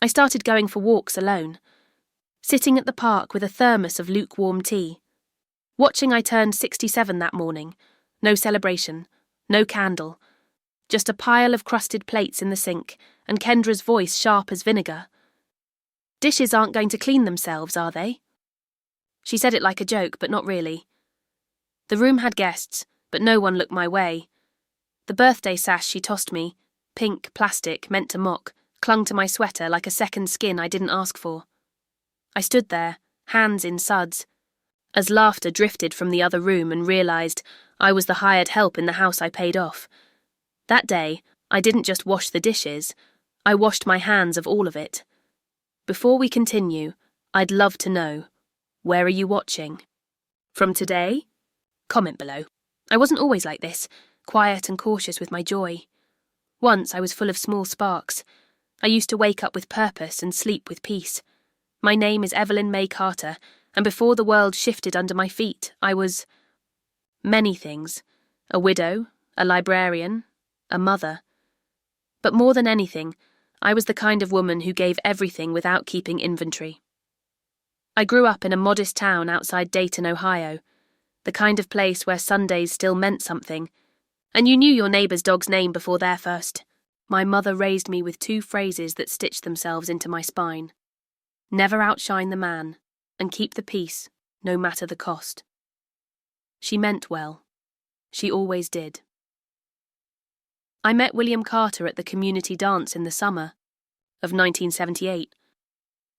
I started going for walks alone, sitting at the park with a thermos of lukewarm tea. Watching I turned 67 that morning. No celebration, no candle, just a pile of crusted plates in the sink and Kendra's voice sharp as vinegar. Dishes aren't going to clean themselves, are they? She said it like a joke, but not really. The room had guests, but no one looked my way. The birthday sash she tossed me, pink plastic meant to mock, clung to my sweater like a second skin I didn't ask for. I stood there, hands in suds, as laughter drifted from the other room and realised I was the hired help in the house I paid off. That day, I didn't just wash the dishes, I washed my hands of all of it. Before we continue, I'd love to know, where are you watching? From today? Comment below. I wasn't always like this, quiet and cautious with my joy. Once I was full of small sparks. I used to wake up with purpose and sleep with peace. My name is Evelyn May Carter, and before the world shifted under my feet, I was many things. A widow, a librarian, a mother. But more than anything, I was the kind of woman who gave everything without keeping inventory. I grew up in a modest town outside Dayton, Ohio, the kind of place where Sundays still meant something, and you knew your neighbour's dog's name before their first. My mother raised me with two phrases that stitched themselves into my spine. Never outshine the man, and keep the peace, no matter the cost. She meant well. She always did. I met William Carter at the community dance in the summer of 1978.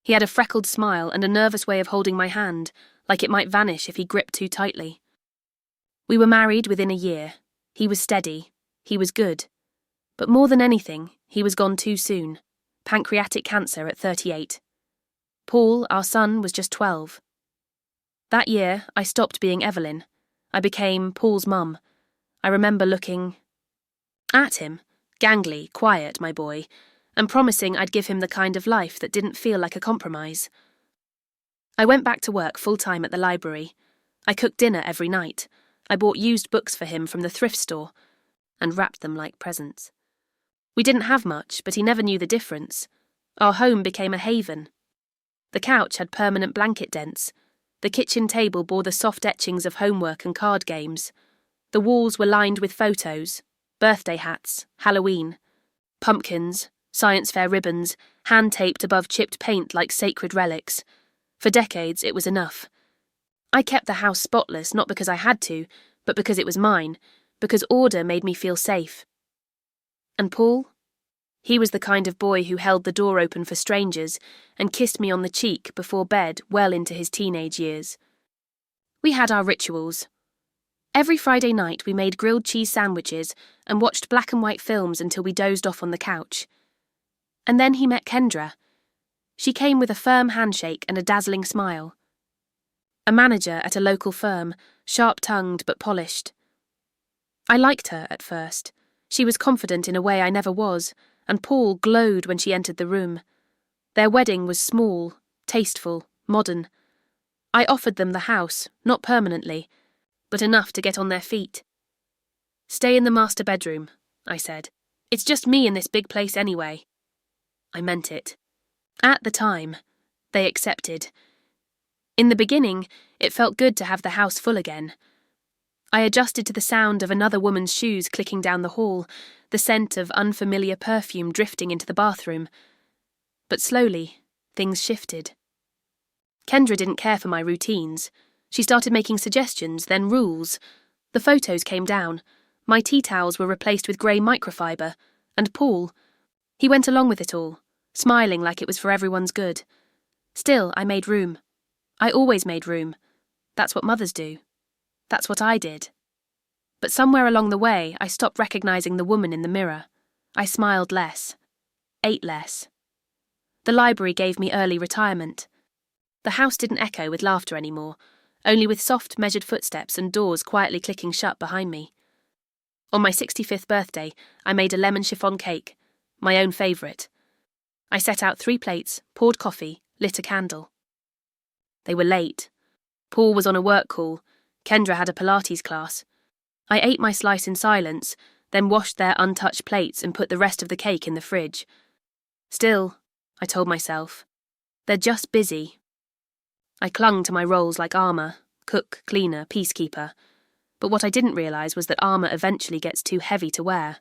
He had a freckled smile and a nervous way of holding my hand, like it might vanish if he gripped too tightly. We were married within a year. He was steady. He was good. But more than anything, he was gone too soon. Pancreatic cancer at 38. Paul, our son, was just 12. That year, I stopped being Evelyn. I became Paul's mum. I remember looking at him, gangly, quiet, my boy, and promising I'd give him the kind of life that didn't feel like a compromise. I went back to work full-time at the library. I cooked dinner every night. I bought used books for him from the thrift store and wrapped them like presents. We didn't have much, but he never knew the difference. Our home became a haven. The couch had permanent blanket dents. The kitchen table bore the soft etchings of homework and card games. The walls were lined with photos, birthday hats, Halloween, pumpkins, science fair ribbons, hand-taped above chipped paint like sacred relics. For decades, it was enough. I kept the house spotless not because I had to, but because it was mine, because order made me feel safe. And Paul? He was the kind of boy who held the door open for strangers and kissed me on the cheek before bed well into his teenage years. We had our rituals. Every Friday night we made grilled cheese sandwiches and watched black and white films until we dozed off on the couch. And then he met Kendra. She came with a firm handshake and a dazzling smile. A manager at a local firm, sharp-tongued but polished. I liked her at first. She was confident in a way I never was, and Paul glowed when she entered the room. Their wedding was small, tasteful, modern. I offered them the house, not permanently, but enough to get on their feet. "Stay in the master bedroom," I said. "It's just me in this big place anyway." I meant it. At the time, they accepted. In the beginning, it felt good to have the house full again. I adjusted to the sound of another woman's shoes clicking down the hall, the scent of unfamiliar perfume drifting into the bathroom. But slowly, things shifted. Kendra didn't care for my routines. She started making suggestions, then rules. The photos came down. My tea towels were replaced with grey microfiber. And Paul, he went along with it all, smiling like it was for everyone's good. Still, I made room. I always made room. That's what mothers do. That's what I did. But somewhere along the way, I stopped recognizing the woman in the mirror. I smiled less. Ate less. The library gave me early retirement. The house didn't echo with laughter anymore, only with soft, measured footsteps and doors quietly clicking shut behind me. On my 65th birthday, I made a lemon chiffon cake, my own favourite. I set out 3 plates, poured coffee, lit a candle. They were late. Paul was on a work call. Kendra had a Pilates class. I ate my slice in silence, then washed their untouched plates and put the rest of the cake in the fridge. Still, I told myself. They're just busy. I clung to my roles like armour, cook, cleaner, peacekeeper. But what I didn't realise was that armour eventually gets too heavy to wear.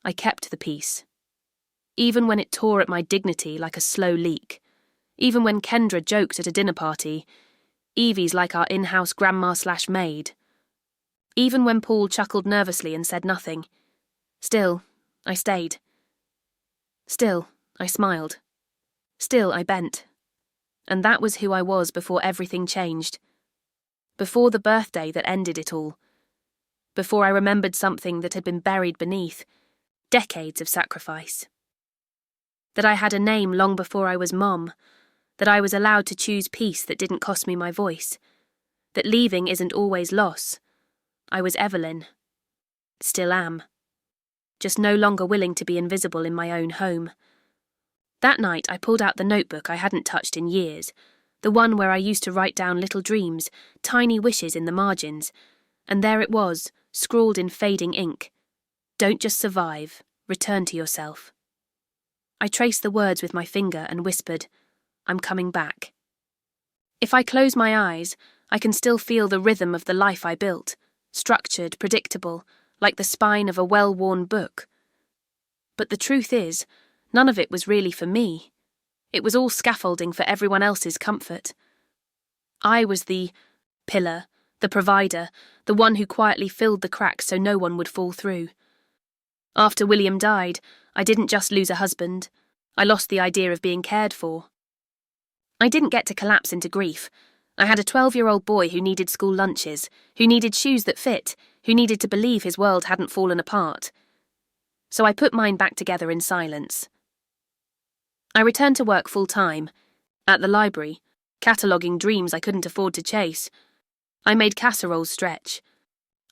I kept the peace. Even when it tore at my dignity like a slow leak. Even when Kendra joked at a dinner party, Evie's like our in-house grandma/maid. Even when Paul chuckled nervously and said nothing. Still, I stayed. Still, I smiled. Still, I bent. And that was who I was before everything changed. Before the birthday that ended it all. Before I remembered something that had been buried beneath decades of sacrifice. That I had a name long before I was Mom. That I was allowed to choose peace that didn't cost me my voice. That leaving isn't always loss. I was Evelyn. Still am. Just no longer willing to be invisible in my own home. That night I pulled out the notebook I hadn't touched in years, the one where I used to write down little dreams, tiny wishes in the margins, and there it was, scrawled in fading ink. Don't just survive, return to yourself. I traced the words with my finger and whispered, I'm coming back. If I close my eyes, I can still feel the rhythm of the life I built, structured, predictable, like the spine of a well-worn book. But the truth is, none of it was really for me. It was all scaffolding for everyone else's comfort. I was the pillar, the provider, the one who quietly filled the cracks so no one would fall through. After William died, I didn't just lose a husband. I lost the idea of being cared for. I didn't get to collapse into grief. I had a 12-year-old boy who needed school lunches, who needed shoes that fit, who needed to believe his world hadn't fallen apart. So I put mine back together in silence. I returned to work full-time, at the library, cataloguing dreams I couldn't afford to chase. I made casseroles stretch.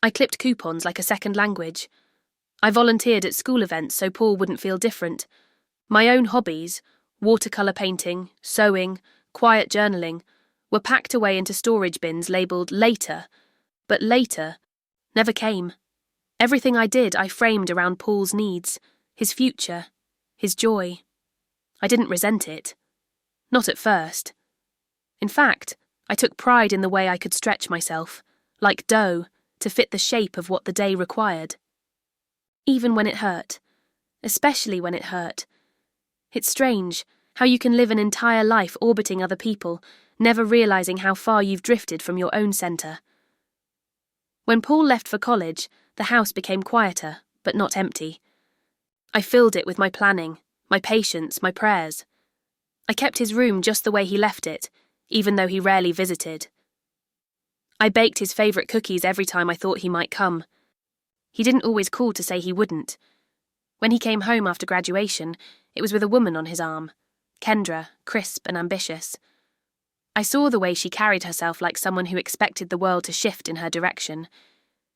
I clipped coupons like a second language. I volunteered at school events so Paul wouldn't feel different. My own hobbies, watercolour painting, sewing, quiet journaling, were packed away into storage bins labelled later, but later never came. Everything I did I framed around Paul's needs, his future, his joy. I didn't resent it. Not at first. In fact, I took pride in the way I could stretch myself, like dough, to fit the shape of what the day required. Even when it hurt. Especially when it hurt. It's strange how you can live an entire life orbiting other people, never realising how far you've drifted from your own centre. When Paul left for college, the house became quieter, but not empty. I filled it with my planning, my patience, my prayers. I kept his room just the way he left it, even though he rarely visited. I baked his favourite cookies every time I thought he might come. He didn't always call to say he wouldn't. When he came home after graduation, it was with a woman on his arm, Kendra, crisp and ambitious. I saw the way she carried herself like someone who expected the world to shift in her direction.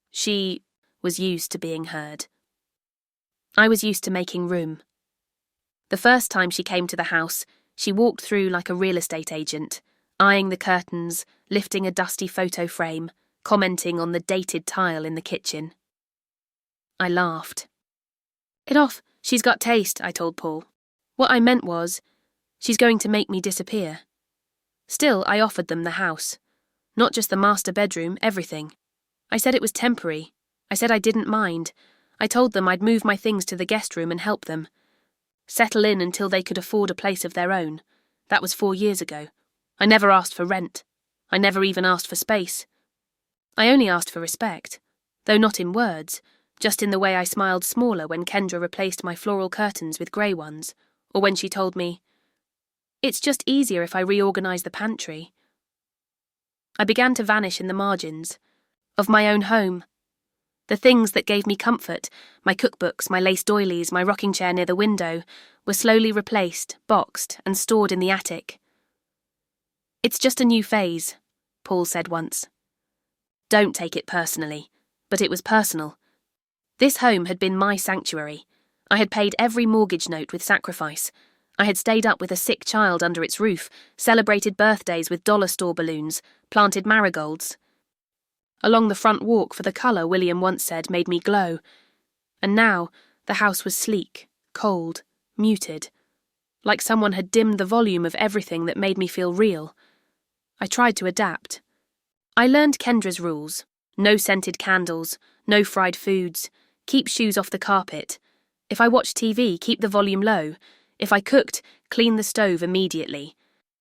She was used to being heard. I was used to making room. The first time she came to the house, she walked through like a real estate agent, eyeing the curtains, lifting a dusty photo frame, commenting on the dated tile in the kitchen. I laughed. Get off, she's got taste, I told Paul. What I meant was, she's going to make me disappear. Still, I offered them the house. Not just the master bedroom, everything. I said it was temporary. I said I didn't mind. I told them I'd move my things to the guest room and help them. Settle in until they could afford a place of their own. That was 4 years ago. I never asked for rent. I never even asked for space. I only asked for respect, though not in words, just in the way I smiled smaller when Kendra replaced my floral curtains with grey ones, or when she told me, "It's just easier if I reorganise the pantry." I began to vanish in the margins of my own home. The things that gave me comfort, my cookbooks, my lace doilies, my rocking chair near the window, were slowly replaced, boxed, and stored in the attic. "It's just a new phase," Paul said once. Don't take it personally, but it was personal. This home had been my sanctuary. I had paid every mortgage note with sacrifice. I had stayed up with a sick child under its roof, celebrated birthdays with dollar store balloons, planted marigolds. Along the front walk for the colour William once said made me glow. And now the house was sleek, cold, muted. like someone had dimmed the volume of everything that made me feel real. I tried to adapt. I learned Kendra's rules. No scented candles, no fried foods, keep shoes off the carpet. If I watched TV, keep the volume low. If I cooked, clean the stove immediately.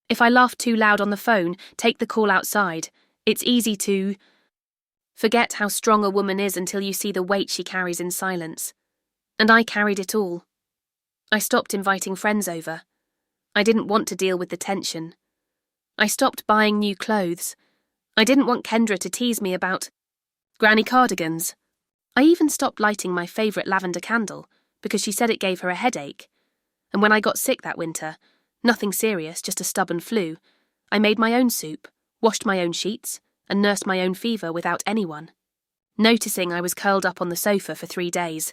If I laughed too loud on the phone, take the call outside. It's easy to forget how strong a woman is until you see the weight she carries in silence. And I carried it all. I stopped inviting friends over. I didn't want to deal with the tension. I stopped buying new clothes. I didn't want Kendra to tease me about granny cardigans. I even stopped lighting my favourite lavender candle because she said it gave her a headache. And when I got sick that winter, nothing serious, just a stubborn flu, I made my own soup, washed my own sheets, and nursed my own fever without anyone. Noticing I was curled up on the sofa for 3 days,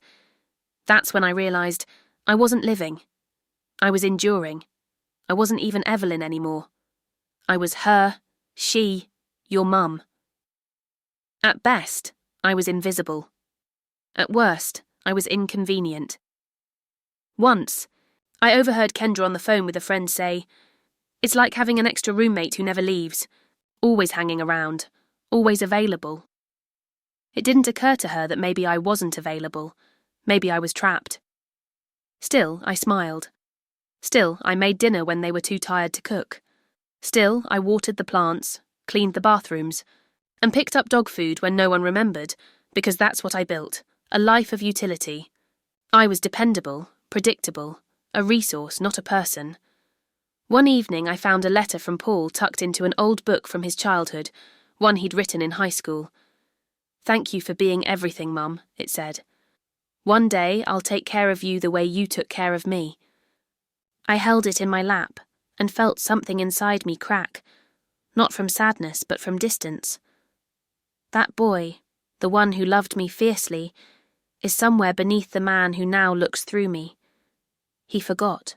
that's when I realised I wasn't living. I was enduring. I wasn't even Evelyn anymore. I was her, she, your mum. At best, I was invisible. At worst, I was inconvenient. Once, I overheard Kendra on the phone with a friend say, "It's like having an extra roommate who never leaves, always hanging around, always available." It didn't occur to her that maybe I wasn't available, maybe I was trapped. Still, I smiled. Still, I made dinner when they were too tired to cook. Still, I watered the plants, cleaned the bathrooms, and picked up dog food when no one remembered, because that's what I built, a life of utility. I was dependable, predictable, a resource, not a person. One evening I found a letter from Paul tucked into an old book from his childhood, one he'd written in high school. "Thank you for being everything, Mum," it said. "One day I'll take care of you the way you took care of me." I held it in my lap and felt something inside me crack, not from sadness but from distance. That boy, the one who loved me fiercely, is somewhere beneath the man who now looks through me. He forgot.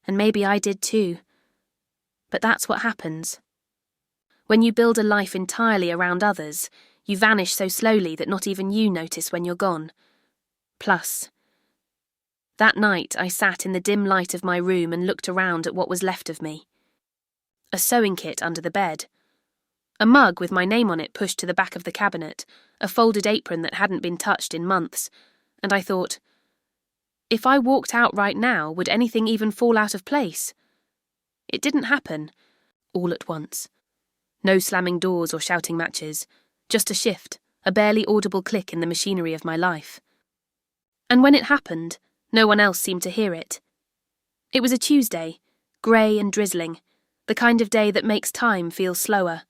And maybe I did too. But that's what happens. When you build a life entirely around others, you vanish so slowly that not even you notice when you're gone. Plus, that night I sat in the dim light of my room and looked around at what was left of me. A sewing kit under the bed. A mug with my name on it pushed to the back of the cabinet, a folded apron that hadn't been touched in months, and I thought, if I walked out right now, would anything even fall out of place? It didn't happen, all at once. No slamming doors or shouting matches, just a shift, a barely audible click in the machinery of my life. And when it happened, no one else seemed to hear it. It was a Tuesday, grey and drizzling, the kind of day that makes time feel slower.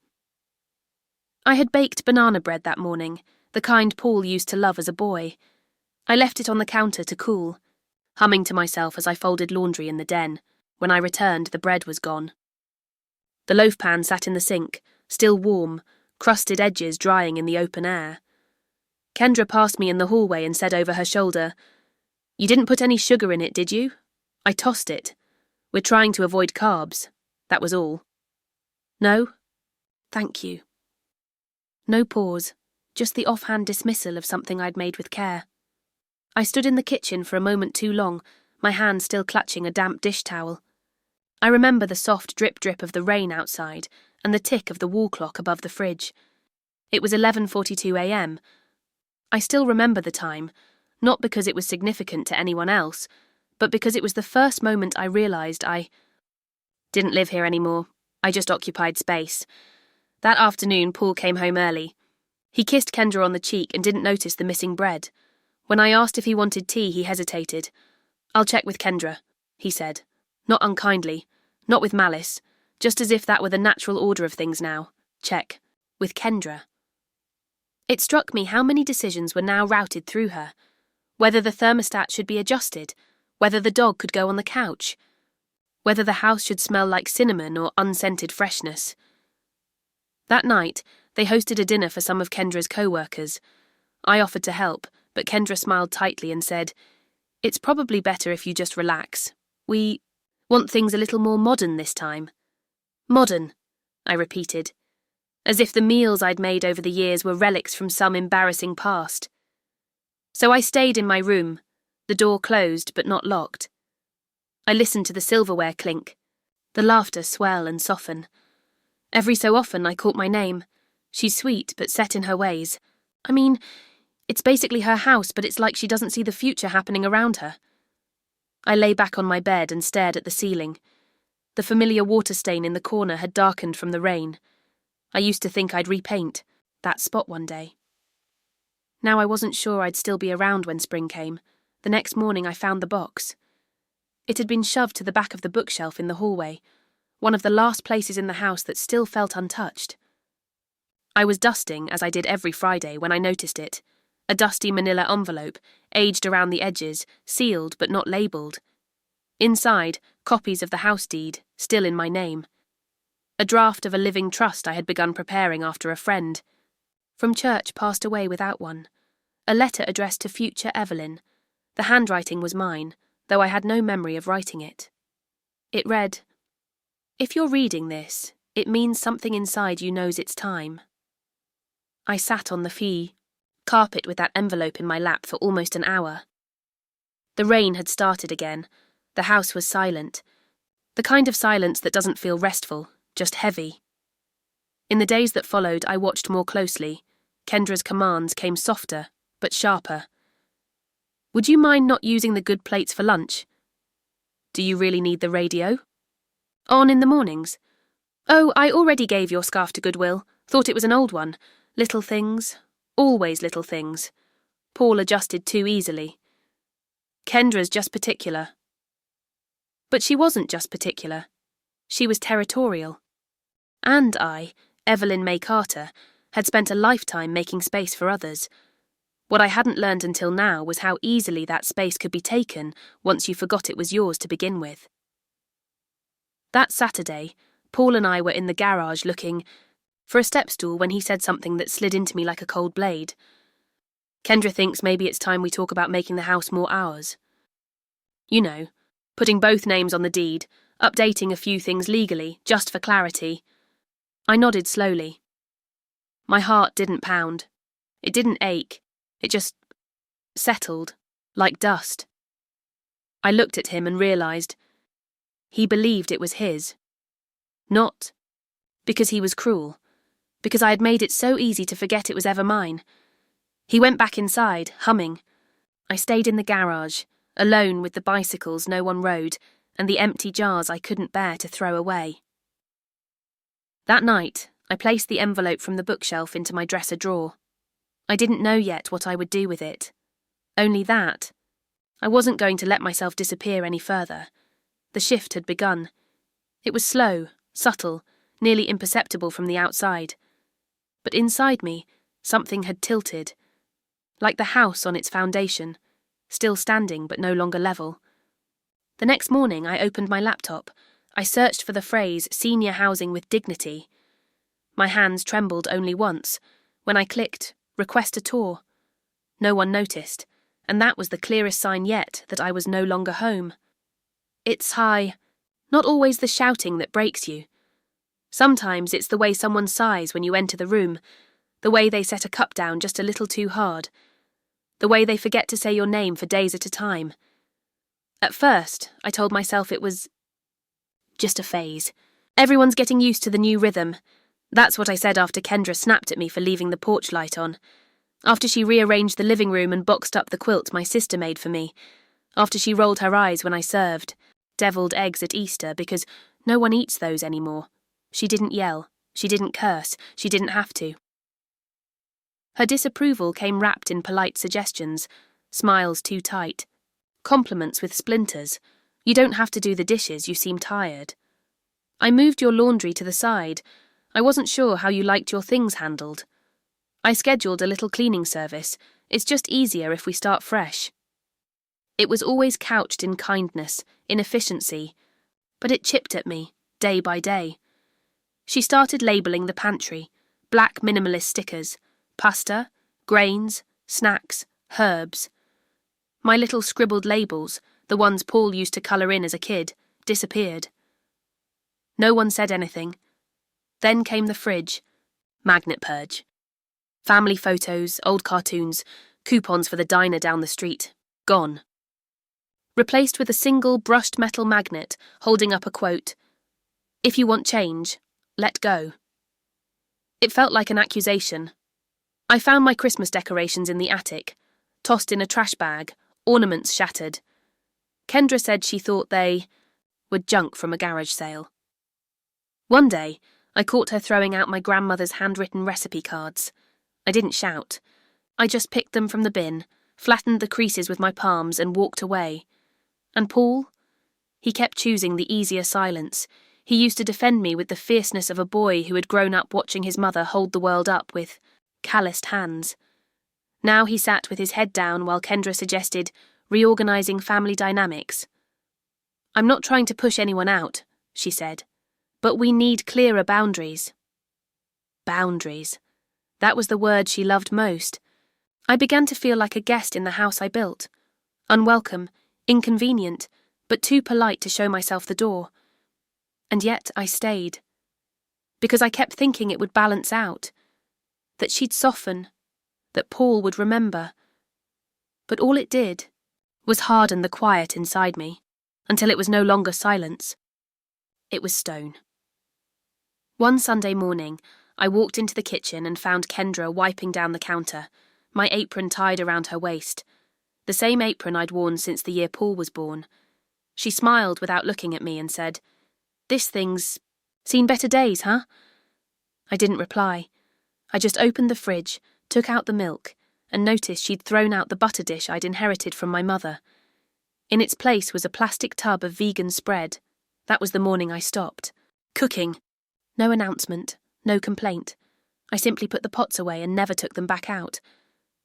I had baked banana bread that morning, the kind Paul used to love as a boy. I left it on the counter to cool, humming to myself as I folded laundry in the den. When I returned, the bread was gone. The loaf pan sat in the sink, still warm, crusted edges drying in the open air. Kendra passed me in the hallway and said over her shoulder, "You didn't put any sugar in it, did you?" I tossed it. "We're trying to avoid carbs." That was all. "No? Thank you." No pause, just the offhand dismissal of something I'd made with care. I stood in the kitchen for a moment too long, my hand still clutching a damp dish towel. I remember the soft drip-drip of the rain outside and the tick of the wall clock above the fridge. It was 11:42 a.m. I still remember the time, not because it was significant to anyone else, but because it was the first moment I realised I didn't live here anymore. I just occupied space. That afternoon, Paul came home early. He kissed Kendra on the cheek and didn't notice the missing bread. When I asked if he wanted tea, he hesitated. "I'll check with Kendra," he said. Not unkindly, not with malice, just as if that were the natural order of things now. Check. With Kendra. It struck me how many decisions were now routed through her. Whether the thermostat should be adjusted, whether the dog could go on the couch, whether the house should smell like cinnamon or unscented freshness. That night, they hosted a dinner for some of Kendra's co-workers. I offered to help, but Kendra smiled tightly and said, "It's probably better if you just relax. We want things a little more modern this time." "Modern," I repeated, as if the meals I'd made over the years were relics from some embarrassing past. So I stayed in my room, the door closed but not locked. I listened to the silverware clink, the laughter swell and soften. Every so often I caught my name. She's sweet, but set in her ways. I mean, it's basically her house, but it's like she doesn't see the future happening around her. I lay back on my bed and stared at the ceiling. The familiar water stain in the corner had darkened from the rain. I used to think I'd repaint that spot one day. Now I wasn't sure I'd still be around when spring came. The next morning I found the box. It had been shoved to the back of the bookshelf in the hallway, one of the last places in the house that still felt untouched. I was dusting, as I did every Friday, when I noticed it. A dusty manila envelope, aged around the edges, sealed but not labelled. Inside, copies of the house deed, still in my name. A draft of a living trust I had begun preparing after a friend. From church passed away without one. A letter addressed to future Evelyn. The handwriting was mine, though I had no memory of writing it. It read, "If you're reading this, it means something inside you knows it's time." I sat on the carpet with that envelope in my lap for almost an hour. The rain had started again. The house was silent. The kind of silence that doesn't feel restful, just heavy. In the days that followed, I watched more closely. Kendra's commands came softer, but sharper. "Would you mind not using the good plates for lunch? Do you really need the radio? On in the mornings? Oh, I already gave your scarf to Goodwill. Thought it was an old one. Little things. Always little things. Paul adjusted too easily. Kendra's just particular." But she wasn't just particular. She was territorial. And I, Evelyn May Carter, had spent a lifetime making space for others. What I hadn't learned until now was how easily that space could be taken once you forgot it was yours to begin with. That Saturday, Paul and I were in the garage looking for a step stool when he said something that slid into me like a cold blade. "Kendra thinks maybe it's time we talk about making the house more ours. You know, putting both names on the deed, updating a few things legally, just for clarity." I nodded slowly. My heart didn't pound. It didn't ache. It just settled, like dust. I looked at him and realised he believed it was his. Not because he was cruel, because I had made it so easy to forget it was ever mine. He went back inside, humming. I stayed in the garage, alone with the bicycles no one rode, and the empty jars I couldn't bear to throw away. That night, I placed the envelope from the bookshelf into my dresser drawer. I didn't know yet what I would do with it. Only that. I wasn't going to let myself disappear any further. The shift had begun. It was slow, subtle, nearly imperceptible from the outside. But inside me, something had tilted. Like the house on its foundation, still standing but no longer level. The next morning I opened my laptop. I searched for the phrase "senior housing with dignity." My hands trembled only once, when I clicked "request a tour." No one noticed, and that was the clearest sign yet that I was no longer home. It's not always the shouting that breaks you. Sometimes it's the way someone sighs when you enter the room, the way they set a cup down just a little too hard, the way they forget to say your name for days at a time. At first, I told myself it was just a phase. Everyone's getting used to the new rhythm. That's what I said after Kendra snapped at me for leaving the porch light on. After she rearranged the living room and boxed up the quilt my sister made for me. After she rolled her eyes when I served deviled eggs at Easter because no one eats those anymore. She didn't yell. She didn't curse. She didn't have to. Her disapproval came wrapped in polite suggestions, smiles too tight, compliments with splinters. "You don't have to do the dishes, you seem tired. I moved your laundry to the side. I wasn't sure how you liked your things handled. I scheduled a little cleaning service. It's just easier if we start fresh." It was always couched in kindness, in efficiency, but it chipped at me, day by day. She started labelling the pantry, black minimalist stickers, pasta, grains, snacks, herbs. My little scribbled labels, the ones Paul used to colour in as a kid, disappeared. No one said anything. Then came the fridge. Magnet purge. Family photos, old cartoons, coupons for the diner down the street. Gone. replaced with a single brushed metal magnet holding up a quote, "If you want change, let go." It felt like an accusation. I found my Christmas decorations in the attic, tossed in a trash bag, ornaments shattered. Kendra said she thought they were junk from a garage sale. One day, I caught her throwing out my grandmother's handwritten recipe cards. I didn't shout. I just picked them from the bin, flattened the creases with my palms and walked away. And Paul? He kept choosing the easier silence. He used to defend me with the fierceness of a boy who had grown up watching his mother hold the world up with calloused hands. Now he sat with his head down while Kendra suggested reorganizing family dynamics. "I'm not trying to push anyone out," she said, "but we need clearer boundaries." Boundaries. That was the word she loved most. I began to feel like a guest in the house I built. Unwelcome, inconvenient, but too polite to show myself the door. And yet I stayed. Because I kept thinking it would balance out. That she'd soften. That Paul would remember. But all it did was harden the quiet inside me, until it was no longer silence. It was stone. One Sunday morning, I walked into the kitchen and found Kendra wiping down the counter, my apron tied around her waist, the same apron I'd worn since the year Paul was born. She smiled without looking at me and said, "This thing's seen better days, huh?" I didn't reply. I just opened the fridge, took out the milk, and noticed she'd thrown out the butter dish I'd inherited from my mother. In its place was a plastic tub of vegan spread. That was the morning I stopped. Cooking. No announcement, no complaint. I simply put the pots away and never took them back out.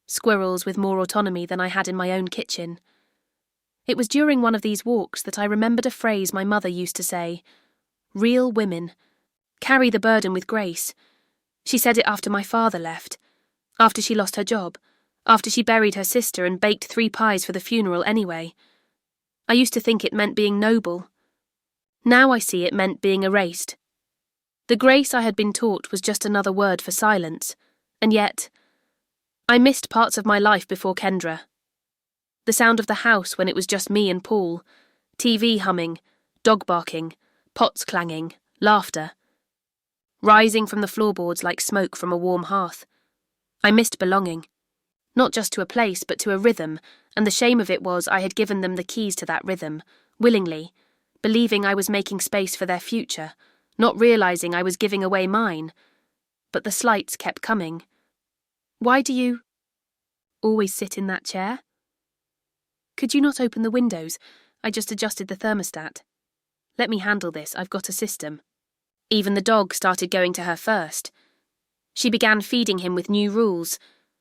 Squirrels with more autonomy than I had in my own kitchen. It was during one of these walks that I remembered a phrase my mother used to say, "Real women carry the burden with grace." She said it after my father left, after she lost her job, after she buried her sister and baked 3 pies for the funeral anyway. I used to think it meant being noble. Now I see it meant being erased. The grace I had been taught was just another word for silence, and yet I missed parts of my life before Kendra. The sound of the house when it was just me and Paul, TV humming, dog barking, pots clanging, laughter, rising from the floorboards like smoke from a warm hearth. I missed belonging. Not just to a place, but to a rhythm, and the shame of it was I had given them the keys to that rhythm, willingly, believing I was making space for their future, not realizing I was giving away mine. But the slights kept coming. "Why do you always sit in that chair? Could you not open the windows? I just adjusted the thermostat. Let me handle this, I've got a system." Even the dog started going to her first. She began feeding him with new rules.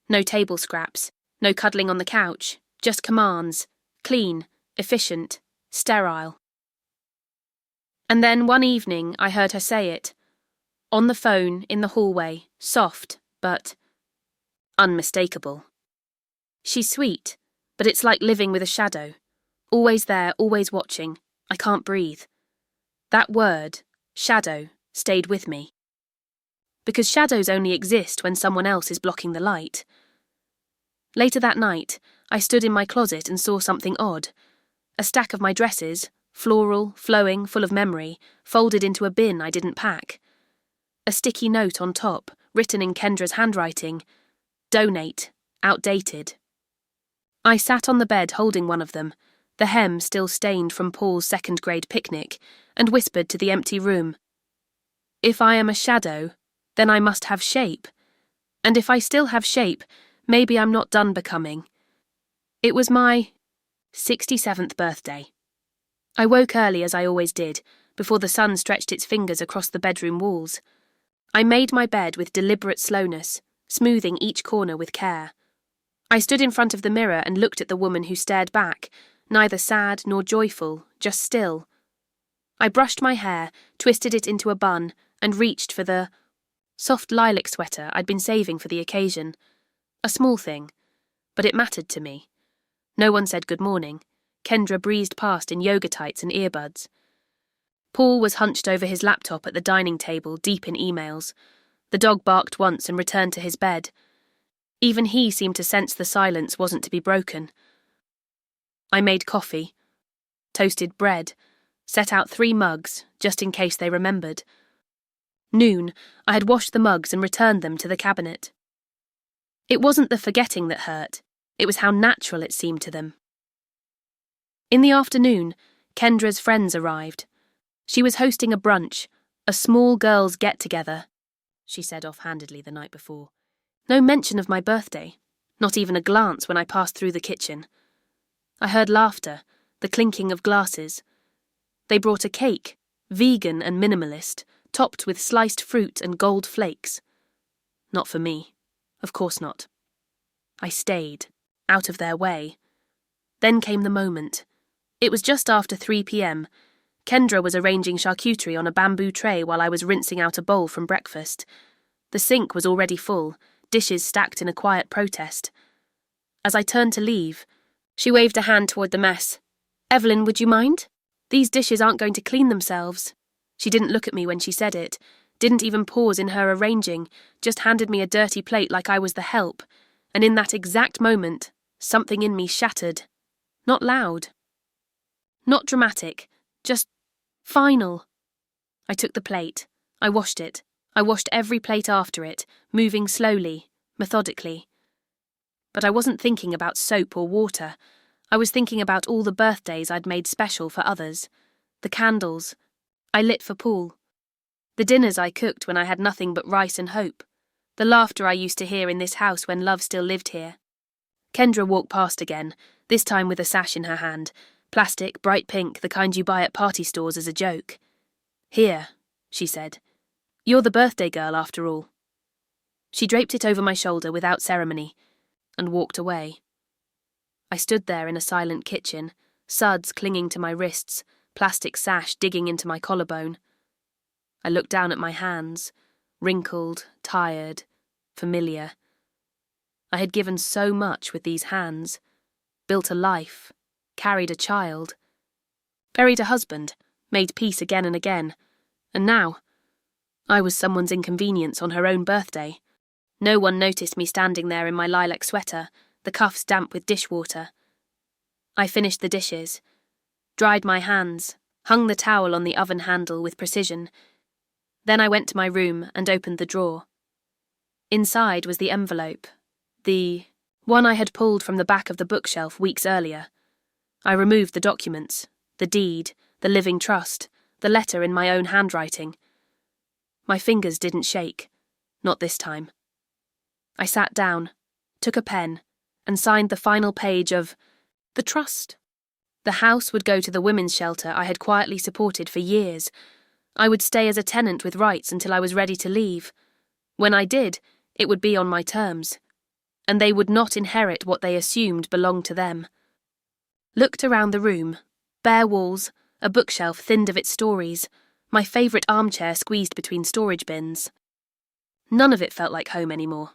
No table scraps, no cuddling on the couch, just commands, clean, efficient, sterile. And then one evening I heard her say it, on the phone in the hallway, soft, but unmistakable. "She's sweet, but it's like living with a shadow. Always there, always watching. I can't breathe." That word, shadow, stayed with me. Because shadows only exist when someone else is blocking the light. Later that night, I stood in my closet and saw something odd. A stack of my dresses, floral, flowing, full of memory, folded into a bin I didn't pack. A sticky note on top, written in Kendra's handwriting, "Donate, outdated." I sat on the bed holding one of them, the hem still stained from Paul's second-grade picnic, and whispered to the empty room, "If I am a shadow, then I must have shape. And if I still have shape, maybe I'm not done becoming." It was my 67th birthday. I woke early as I always did, before the sun stretched its fingers across the bedroom walls. I made my bed with deliberate slowness, smoothing each corner with care. I stood in front of the mirror and looked at the woman who stared back, neither sad nor joyful, just still. I brushed my hair, twisted it into a bun, and reached for the soft lilac sweater I'd been saving for the occasion. A small thing, but it mattered to me. No one said good morning. Kendra breezed past in yoga tights and earbuds. Paul was hunched over his laptop at the dining table, deep in emails. The dog barked once and returned to his bed. Even he seemed to sense the silence wasn't to be broken. I made coffee, toasted bread, set out 3 mugs, just in case they remembered. Noon, I had washed the mugs and returned them to the cabinet. It wasn't the forgetting that hurt, it was how natural it seemed to them. In the afternoon, Kendra's friends arrived. She was hosting a brunch, a small girls' get-together, she said offhandedly the night before. No mention of my birthday, not even a glance when I passed through the kitchen. I heard laughter, the clinking of glasses. They brought a cake, vegan and minimalist, topped with sliced fruit and gold flakes. Not for me. Of course not. I stayed, out of their way. Then came the moment. It was just after 3 p.m. Kendra was arranging charcuterie on a bamboo tray while I was rinsing out a bowl from breakfast. The sink was already full, dishes stacked in a quiet protest. As I turned to leave, she waved a hand toward the mess. "Evelyn, would you mind? These dishes aren't going to clean themselves." She didn't look at me when she said it, didn't even pause in her arranging, just handed me a dirty plate like I was the help, and in that exact moment, something in me shattered. Not loud. Not dramatic, just final. I took the plate. I washed it. I washed every plate after it, moving slowly, methodically. But I wasn't thinking about soap or water. I was thinking about all the birthdays I'd made special for others, the candles I lit for Paul, the dinners I cooked when I had nothing but rice and hope, the laughter I used to hear in this house when love still lived here. Kendra walked past again, this time with a sash in her hand, plastic, bright pink, the kind you buy at party stores as a joke. "Here," she said. "You're the birthday girl after all." She draped it over my shoulder without ceremony, and walked away. I stood there in a silent kitchen, suds clinging to my wrists, plastic sash digging into my collarbone. I looked down at my hands, wrinkled, tired, familiar. I had given so much with these hands, built a life, carried a child, buried a husband, made peace again and again, and now I was someone's inconvenience on her own birthday. No one noticed me standing there in my lilac sweater, the cuffs damp with dishwater. I finished the dishes, dried my hands, hung the towel on the oven handle with precision. Then I went to my room and opened the drawer. Inside was the envelope, the one I had pulled from the back of the bookshelf weeks earlier. I removed the documents, the deed, the living trust, the letter in my own handwriting. My fingers didn't shake, not this time. I sat down, took a pen, and signed the final page of the trust. The house would go to the women's shelter I had quietly supported for years. I would stay as a tenant with rights until I was ready to leave. When I did, it would be on my terms, and they would not inherit what they assumed belonged to them. Looked around the room, bare walls, a bookshelf thinned of its stories, my favourite armchair squeezed between storage bins. None of it felt like home anymore.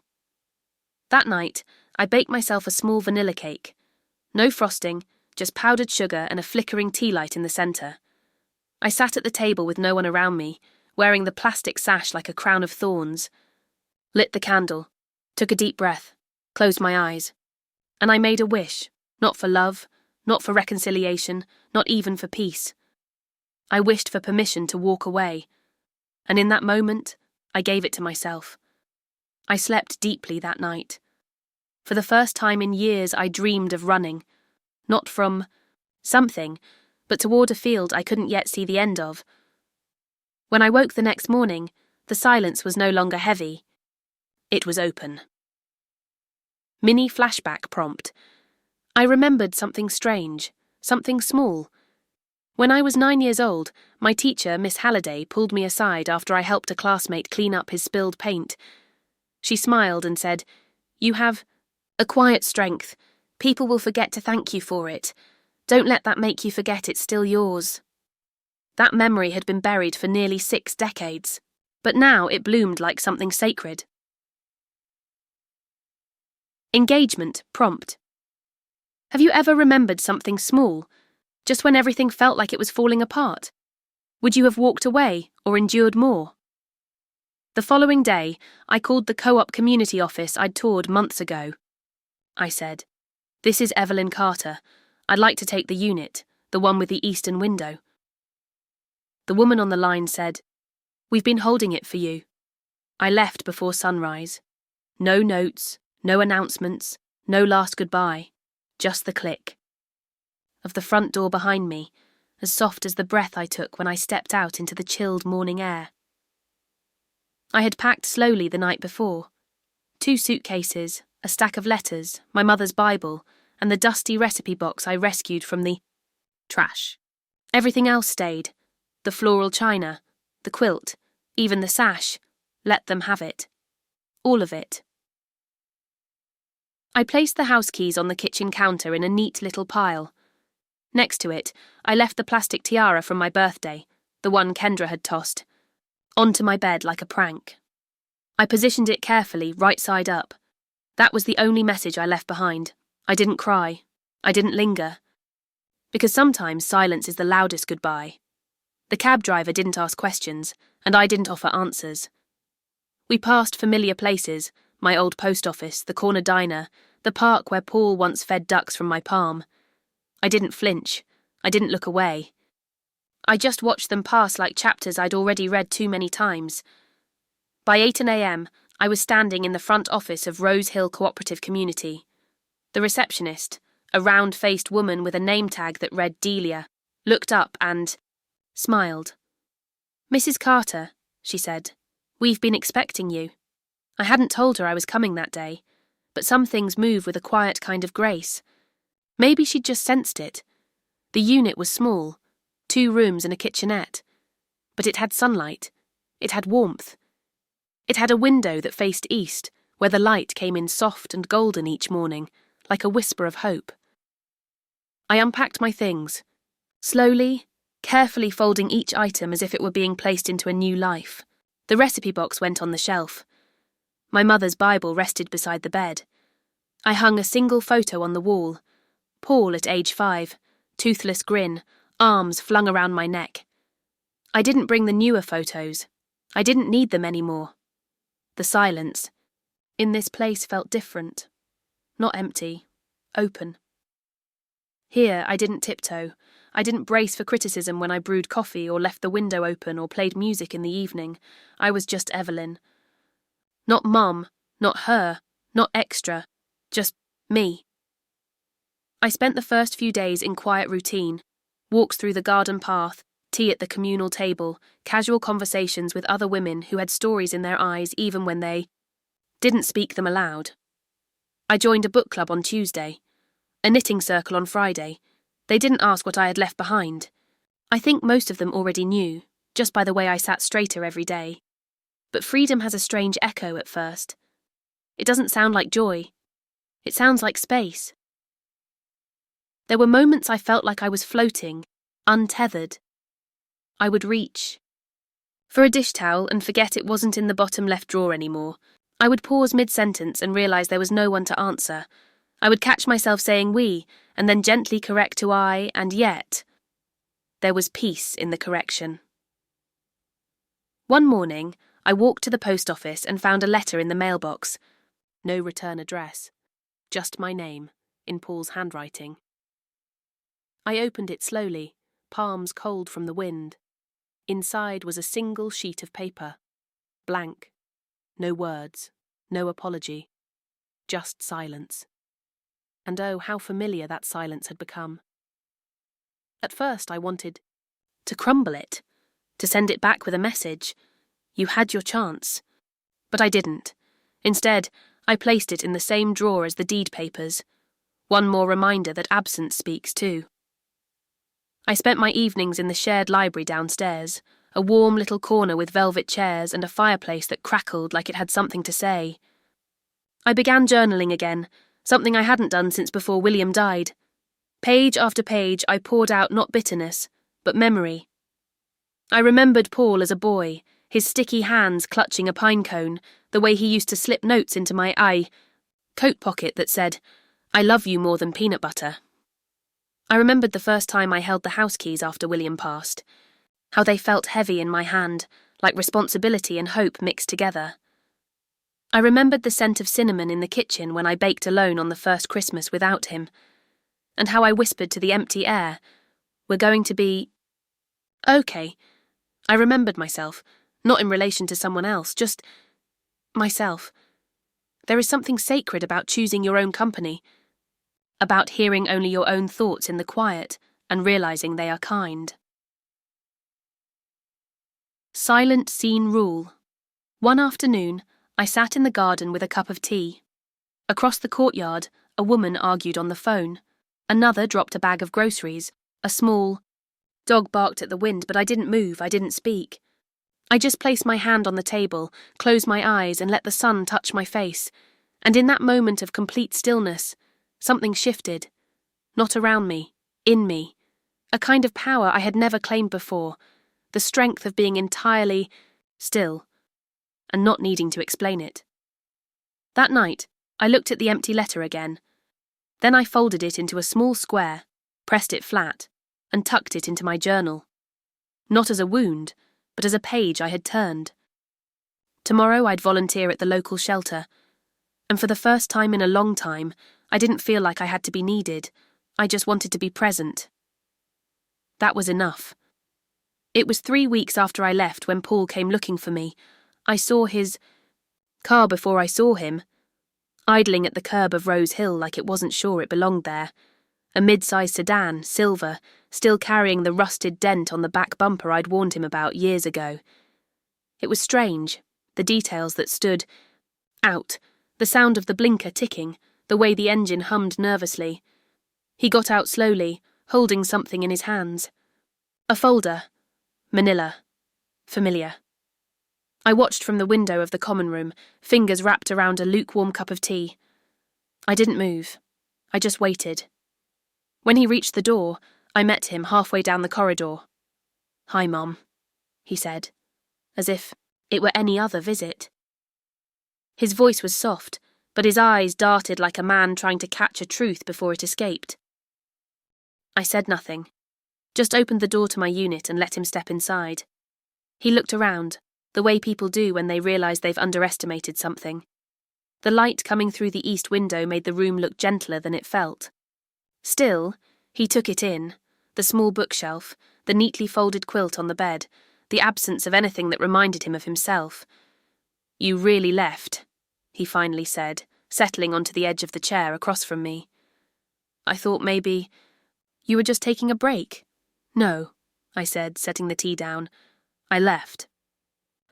That night, I baked myself a small vanilla cake. No frosting, just powdered sugar and a flickering tea light in the centre. I sat at the table with no one around me, wearing the plastic sash like a crown of thorns. Lit the candle, took a deep breath, closed my eyes. And I made a wish, not for love, not for reconciliation, not even for peace. I wished for permission to walk away. And in that moment, I gave it to myself. I slept deeply that night. For the first time in years, I dreamed of running. Not from something, but toward a field I couldn't yet see the end of. When I woke the next morning, the silence was no longer heavy. It was open. Mini flashback prompt. I remembered something strange, something small. When I was 9 years old, my teacher, Miss Halliday, pulled me aside after I helped a classmate clean up his spilled paint. She smiled and said, "You have a quiet strength. People will forget to thank you for it. Don't let that make you forget it's still yours." That memory had been buried for nearly 6 decades, but now it bloomed like something sacred. Engagement prompt. Have you ever remembered something small, just when everything felt like it was falling apart? Would you have walked away or endured more? The following day, I called the co-op community office I'd toured months ago. I said, "This is Evelyn Carter. I'd like to take the unit. the one with the eastern window. The woman on the line said, "We've been holding it for you." I left before sunrise. No notes, no announcements, no last goodbye, just the click of the front door behind me, as soft as the breath I took when I stepped out into the chilled morning air. I had packed slowly the night before. 2 suitcases, a stack of letters, my mother's Bible, and the dusty recipe box I rescued from the trash. Everything else stayed. The floral china, the quilt, even the sash. Let them have it. All of it. I placed the house keys on the kitchen counter in a neat little pile. Next to it, I left the plastic tiara from my birthday, the one Kendra had tossed, onto my bed like a prank. I positioned it carefully, right side up. That was the only message I left behind. I didn't cry. I didn't linger. Because sometimes silence is the loudest goodbye. The cab driver didn't ask questions, and I didn't offer answers. We passed familiar places, my old post office, the corner diner, the park where Paul once fed ducks from my palm. I didn't flinch. I didn't look away. I just watched them pass like chapters I'd already read too many times. By 8 a.m, I was standing in the front office of Rose Hill Cooperative Community. The receptionist, a round-faced woman with a name tag that read Delia, looked up and smiled. "Mrs. Carter," she said, "we've been expecting you." I hadn't told her I was coming that day, but some things move with a quiet kind of grace. Maybe she'd just sensed it. The unit was small, 2 rooms and a kitchenette, but it had sunlight. It had warmth. It had a window that faced east, where the light came in soft and golden each morning, like a whisper of hope. I unpacked my things, slowly, carefully folding each item as if it were being placed into a new life. The recipe box went on the shelf. My mother's Bible rested beside the bed. I hung a single photo on the wall. Paul at age 5, toothless grin, arms flung around my neck. I didn't bring the newer photos. I didn't need them anymore. The silence in this place felt different. Not empty, open. Here I didn't tiptoe. I didn't brace for criticism when I brewed coffee or left the window open or played music in the evening. I was just Evelyn. Not Mum, not her, not extra, just me. I spent the first few days in quiet routine, walks through the garden path, tea at the communal table, casual conversations with other women who had stories in their eyes even when they didn't speak them aloud. I joined a book club on Tuesday, a knitting circle on Friday. They didn't ask what I had left behind. I think most of them already knew, just by the way I sat straighter every day. But freedom has a strange echo at first. It doesn't sound like joy. It sounds like space. There were moments I felt like I was floating, untethered. I would reach for a dish towel and forget it wasn't in the bottom left drawer anymore. I would pause mid-sentence and realise there was no one to answer. I would catch myself saying we, and then gently correct to I, and yet. There was peace in the correction. One morning, I walked to the post office and found a letter in the mailbox. No return address. Just my name, in Paul's handwriting. I opened it slowly, palms cold from the wind. Inside was a single sheet of paper. Blank. No words. No apology. Just silence. And oh, how familiar that silence had become. At first I wanted to crumble it, to send it back with a message. You had your chance. But I didn't. Instead, I placed it in the same drawer as the deed papers. One more reminder that absence speaks too. I spent my evenings in the shared library downstairs, a warm little corner with velvet chairs and a fireplace that crackled like it had something to say. I began journaling again, something I hadn't done since before William died. Page after page I poured out not bitterness, but memory. I remembered Paul as a boy, his sticky hands clutching a pine cone, the way he used to slip notes into my coat pocket that said, "I love you more than peanut butter." I remembered the first time I held the house keys after William passed, how they felt heavy in my hand, like responsibility and hope mixed together. I remembered the scent of cinnamon in the kitchen when I baked alone on the first Christmas without him, and how I whispered to the empty air, We're going to be... Okay. I remembered myself, not in relation to someone else, just myself. There is something sacred about choosing your own company, about hearing only your own thoughts in the quiet and realizing they are kind. Silent scene rule. One afternoon, I sat in the garden with a cup of tea. Across the courtyard, a woman argued on the phone. Another dropped a bag of groceries. A small dog barked at the wind, but I didn't move, I didn't speak. I just placed my hand on the table, closed my eyes, and let the sun touch my face. And in that moment of complete stillness, something shifted. Not around me, in me. A kind of power I had never claimed before. The strength of being entirely still, and not needing to explain it. That night, I looked at the empty letter again. Then I folded it into a small square, pressed it flat, and tucked it into my journal. Not as a wound, but as a page I had turned. Tomorrow I'd volunteer at the local shelter, and for the first time in a long time, I didn't feel like I had to be needed. I just wanted to be present. That was enough. It was 3 weeks after I left when Paul came looking for me. I saw his car before I saw him, idling at the curb of Rose Hill like it wasn't sure it belonged there. A mid-sized sedan, silver, still carrying the rusted dent on the back bumper I'd warned him about years ago. It was strange, the details that stood out, the sound of the blinker ticking, the way the engine hummed nervously. He got out slowly, holding something in his hands. A folder. Manila. Familiar. I watched from the window of the common room, fingers wrapped around a lukewarm cup of tea. I didn't move. I just waited. When he reached the door, I met him halfway down the corridor. "Hi, Mom," he said, as if it were any other visit. His voice was soft, but his eyes darted like a man trying to catch a truth before it escaped. I said nothing, just opened the door to my unit and let him step inside. He looked around, the way people do when they realize they've underestimated something. The light coming through the east window made the room look gentler than it felt. Still, he took it in, the small bookshelf, the neatly folded quilt on the bed, the absence of anything that reminded him of himself. "You really left," he finally said, settling onto the edge of the chair across from me. "I thought maybe you were just taking a break." "No," I said, setting the tea down. "I left."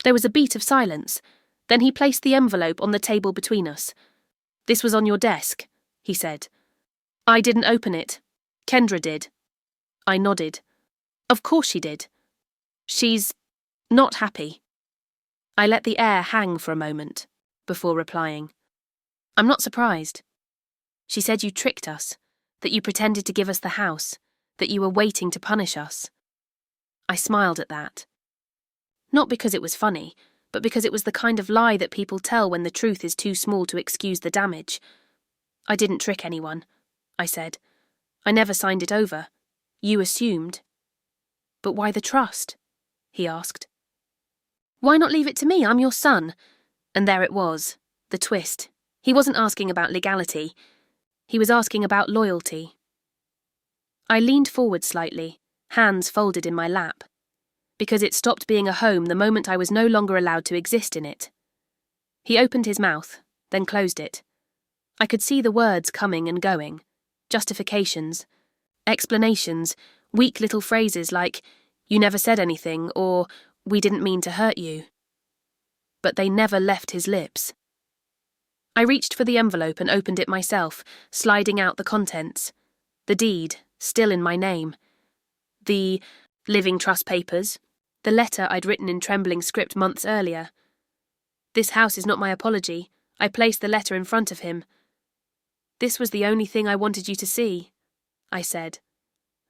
There was a beat of silence. Then he placed the envelope on the table between us. "This was on your desk," he said. "I didn't open it. Kendra did." I nodded. "Of course she did. She's not happy." I let the air hang for a moment before replying. "I'm not surprised. She said you tricked us, that you pretended to give us the house, that you were waiting to punish us." I smiled at that. Not because it was funny, but because it was the kind of lie that people tell when the truth is too small to excuse the damage. "I didn't trick anyone," I said. "I never signed it over. You assumed." "But why the trust?" he asked. "Why not leave it to me? I'm your son." And there it was, the twist. He wasn't asking about legality. He was asking about loyalty. I leaned forward slightly, hands folded in my lap, because it stopped being a home the moment I was no longer allowed to exist in it. He opened his mouth, then closed it. I could see the words coming and going, justifications, explanations, weak little phrases like, "You never said anything," or "We didn't mean to hurt you." But they never left his lips. I reached for the envelope and opened it myself, sliding out the contents. The deed, still in my name. The living trust papers. The letter I'd written in trembling script months earlier. "This house is not my apology." I placed the letter in front of him. "This was the only thing I wanted you to see," I said.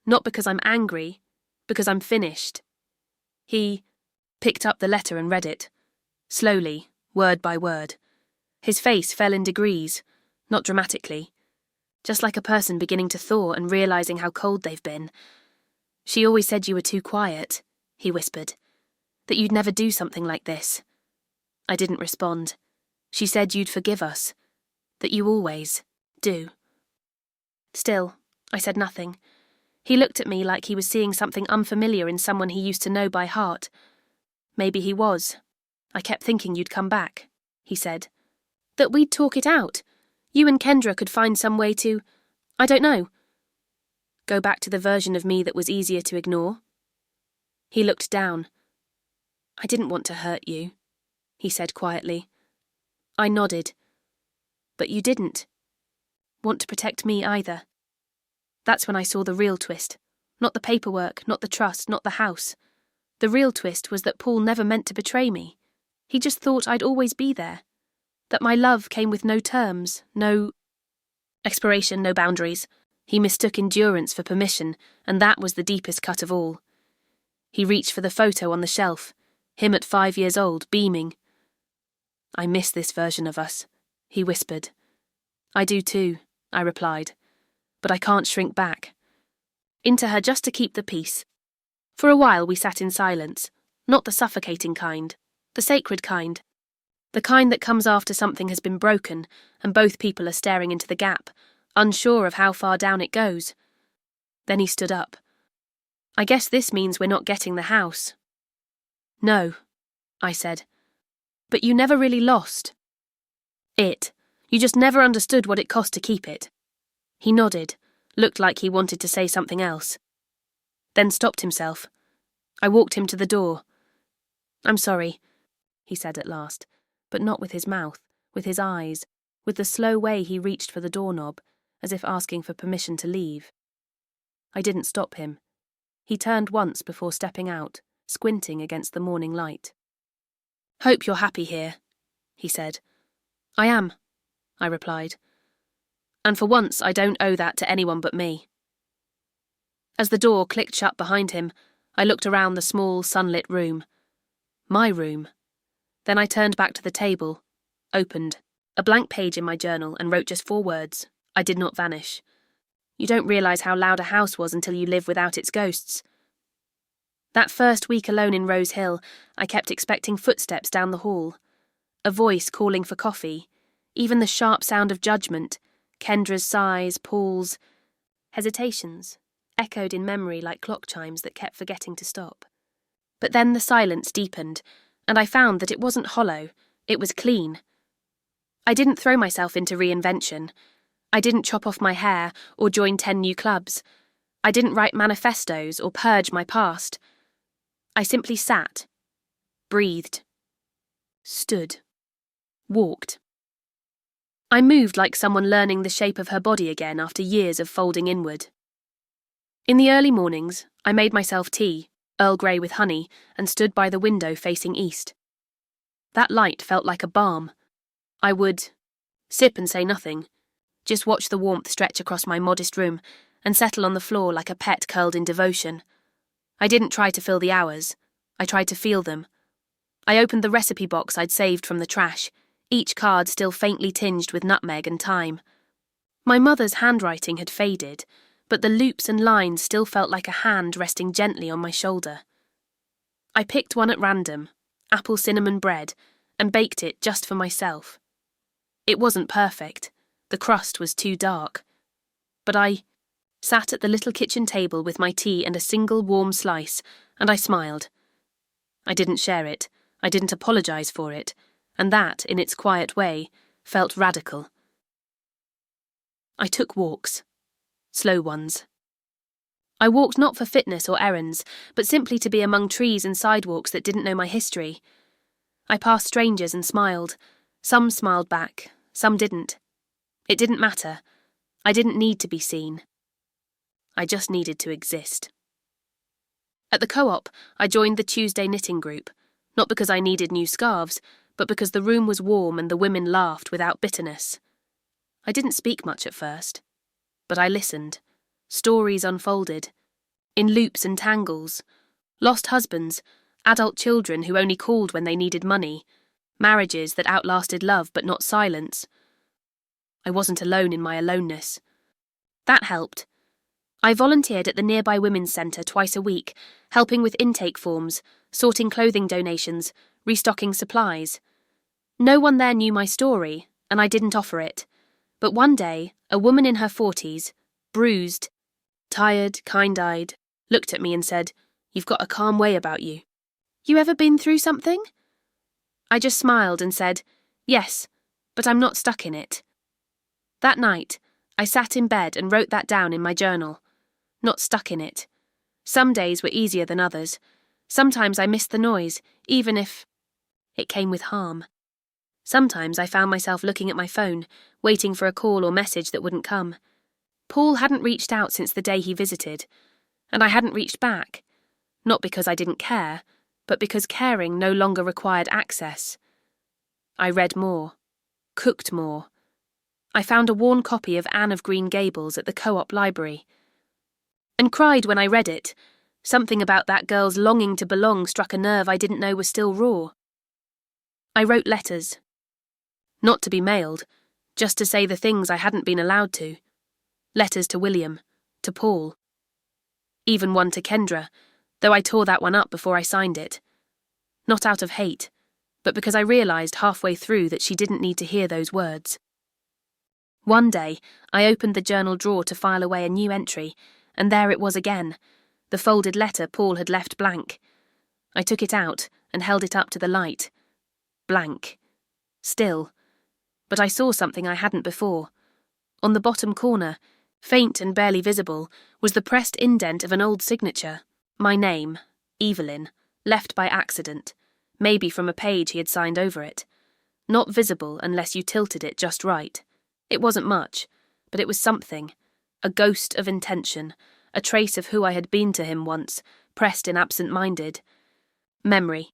"Not because I'm angry, because I'm finished." He picked up the letter and read it, slowly, word by word. His face fell in degrees, not dramatically, just like a person beginning to thaw and realizing how cold they've been. "She always said you were too quiet," he whispered, "that you'd never do something like this." I didn't respond. "She said you'd forgive us, that you always do." Still, I said nothing. He looked at me like he was seeing something unfamiliar in someone he used to know by heart. Maybe he was. I kept thinking you'd come back, he said. That we'd talk it out. You and Kendra could find some way to, I don't know, go back to the version of me that was easier to ignore. He looked down. I didn't want to hurt you, he said quietly. I nodded. But you didn't want to protect me either. That's when I saw the real twist. Not the paperwork, not the trust, not the house. The real twist was that Paul never meant to betray me. He just thought I'd always be there. That my love came with no terms, no expiration, no boundaries. He mistook endurance for permission, and that was the deepest cut of all. He reached for the photo on the shelf, him at 5 years old, beaming. I miss this version of us, he whispered. I do too, I replied, but I can't shrink back. Into her just to keep the peace. For a while we sat in silence, not the suffocating kind, the sacred kind. The kind that comes after something has been broken and both people are staring into the gap, unsure of how far down it goes. Then he stood up. I guess this means we're not getting the house. No, I said. But you never really lost. It. You just never understood what it cost to keep it. He nodded, looked like he wanted to say something else. Then stopped himself. I walked him to the door. I'm sorry, he said at last, but not with his mouth, with his eyes, with the slow way he reached for the doorknob, as if asking for permission to leave. I didn't stop him. He turned once before stepping out, squinting against the morning light. Hope you're happy here, he said. I am, I replied. And for once I don't owe that to anyone but me. As the door clicked shut behind him, I looked around the small, sunlit room. My room. Then I turned back to the table, opened a blank page in my journal and wrote just 4 words. I did not vanish. You don't realise how loud a house was until you live without its ghosts. That first week alone in Rose Hill, I kept expecting footsteps down the hall, a voice calling for coffee, even the sharp sound of judgment, Kendra's sighs, Paul's hesitations, echoed in memory like clock chimes that kept forgetting to stop. But then the silence deepened, and I found that it wasn't hollow, it was clean. I didn't throw myself into reinvention. I didn't chop off my hair or join 10 new clubs. I didn't write manifestos or purge my past. I simply sat, breathed, stood, walked. I moved like someone learning the shape of her body again after years of folding inward. In the early mornings, I made myself tea, Earl Grey with honey, and stood by the window facing east. That light felt like a balm. I would sip and say nothing, just watch the warmth stretch across my modest room and settle on the floor like a pet curled in devotion. I didn't try to fill the hours. I tried to feel them. I opened the recipe box I'd saved from the trash, each card still faintly tinged with nutmeg and thyme. My mother's handwriting had faded, but the loops and lines still felt like a hand resting gently on my shoulder. I picked one at random, apple cinnamon bread, and baked it just for myself. It wasn't perfect. The crust was too dark. But I sat at the little kitchen table with my tea and a single warm slice, and I smiled. I didn't share it. I didn't apologise for it, and that, in its quiet way, felt radical. I took walks. Slow ones. I walked not for fitness or errands, but simply to be among trees and sidewalks that didn't know my history. I passed strangers and smiled. Some smiled back, some didn't. It didn't matter. I didn't need to be seen. I just needed to exist. At the co-op, I joined the Tuesday knitting group, not because I needed new scarves, but because the room was warm and the women laughed without bitterness. I didn't speak much at first, but I listened. Stories unfolded, in loops and tangles. Lost husbands, adult children who only called when they needed money, marriages that outlasted love but not silence. I wasn't alone in my aloneness. That helped. I volunteered at the nearby women's centre twice a week, helping with intake forms, sorting clothing donations, restocking supplies. No one there knew my story, and I didn't offer it. But one day, a woman in her 40s, bruised, Tired, kind-eyed, looked at me and said, "You've got a calm way about you. You ever been through something?" I just smiled and said, "Yes, but I'm not stuck in it." That night, I sat in bed and wrote that down in my journal. Not stuck in it. Some days were easier than others. Sometimes I missed the noise, even if it came with harm. Sometimes I found myself looking at my phone, waiting for a call or message that wouldn't come. Paul hadn't reached out since the day he visited, and I hadn't reached back. Not because I didn't care, but because caring no longer required access. I read more, cooked more. I found a worn copy of Anne of Green Gables at the Co-op library, and cried when I read it. Something about that girl's longing to belong struck a nerve I didn't know was still raw. I wrote letters. Not to be mailed, just to say the things I hadn't been allowed to. Letters to William, to Paul. Even one to Kendra, though I tore that one up before I signed it. Not out of hate, but because I realised halfway through that she didn't need to hear those words. One day, I opened the journal drawer to file away a new entry, and there it was again, the folded letter Paul had left blank. I took it out and held it up to the light. Blank. Still. But I saw something I hadn't before. On the bottom corner, faint and barely visible, was the pressed indent of an old signature. My name, Evelyn, left by accident, maybe from a page he had signed over it. Not visible unless you tilted it just right. It wasn't much, but it was something. A ghost of intention, a trace of who I had been to him once, pressed in absent-minded. Memory.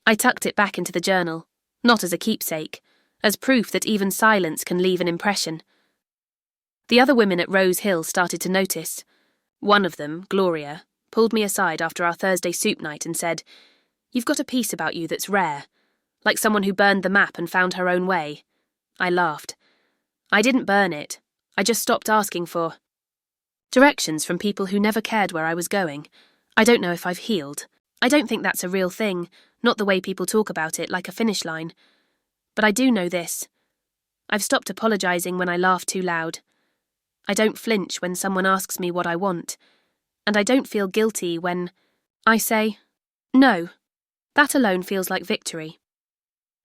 I tucked it back into the journal, not as a keepsake, as proof that even silence can leave an impression. The other women at Rose Hill started to notice. One of them, Gloria, pulled me aside after our Thursday soup night and said, "You've got a piece about you that's rare, like someone who burned the map and found her own way." I laughed. I didn't burn it. I just stopped asking for directions from people who never cared where I was going. I don't know if I've healed. I don't think that's a real thing, not the way people talk about it like a finish line. But I do know this. I've stopped apologising when I laugh too loud. I don't flinch when someone asks me what I want. And I don't feel guilty when I say, no. That alone feels like victory.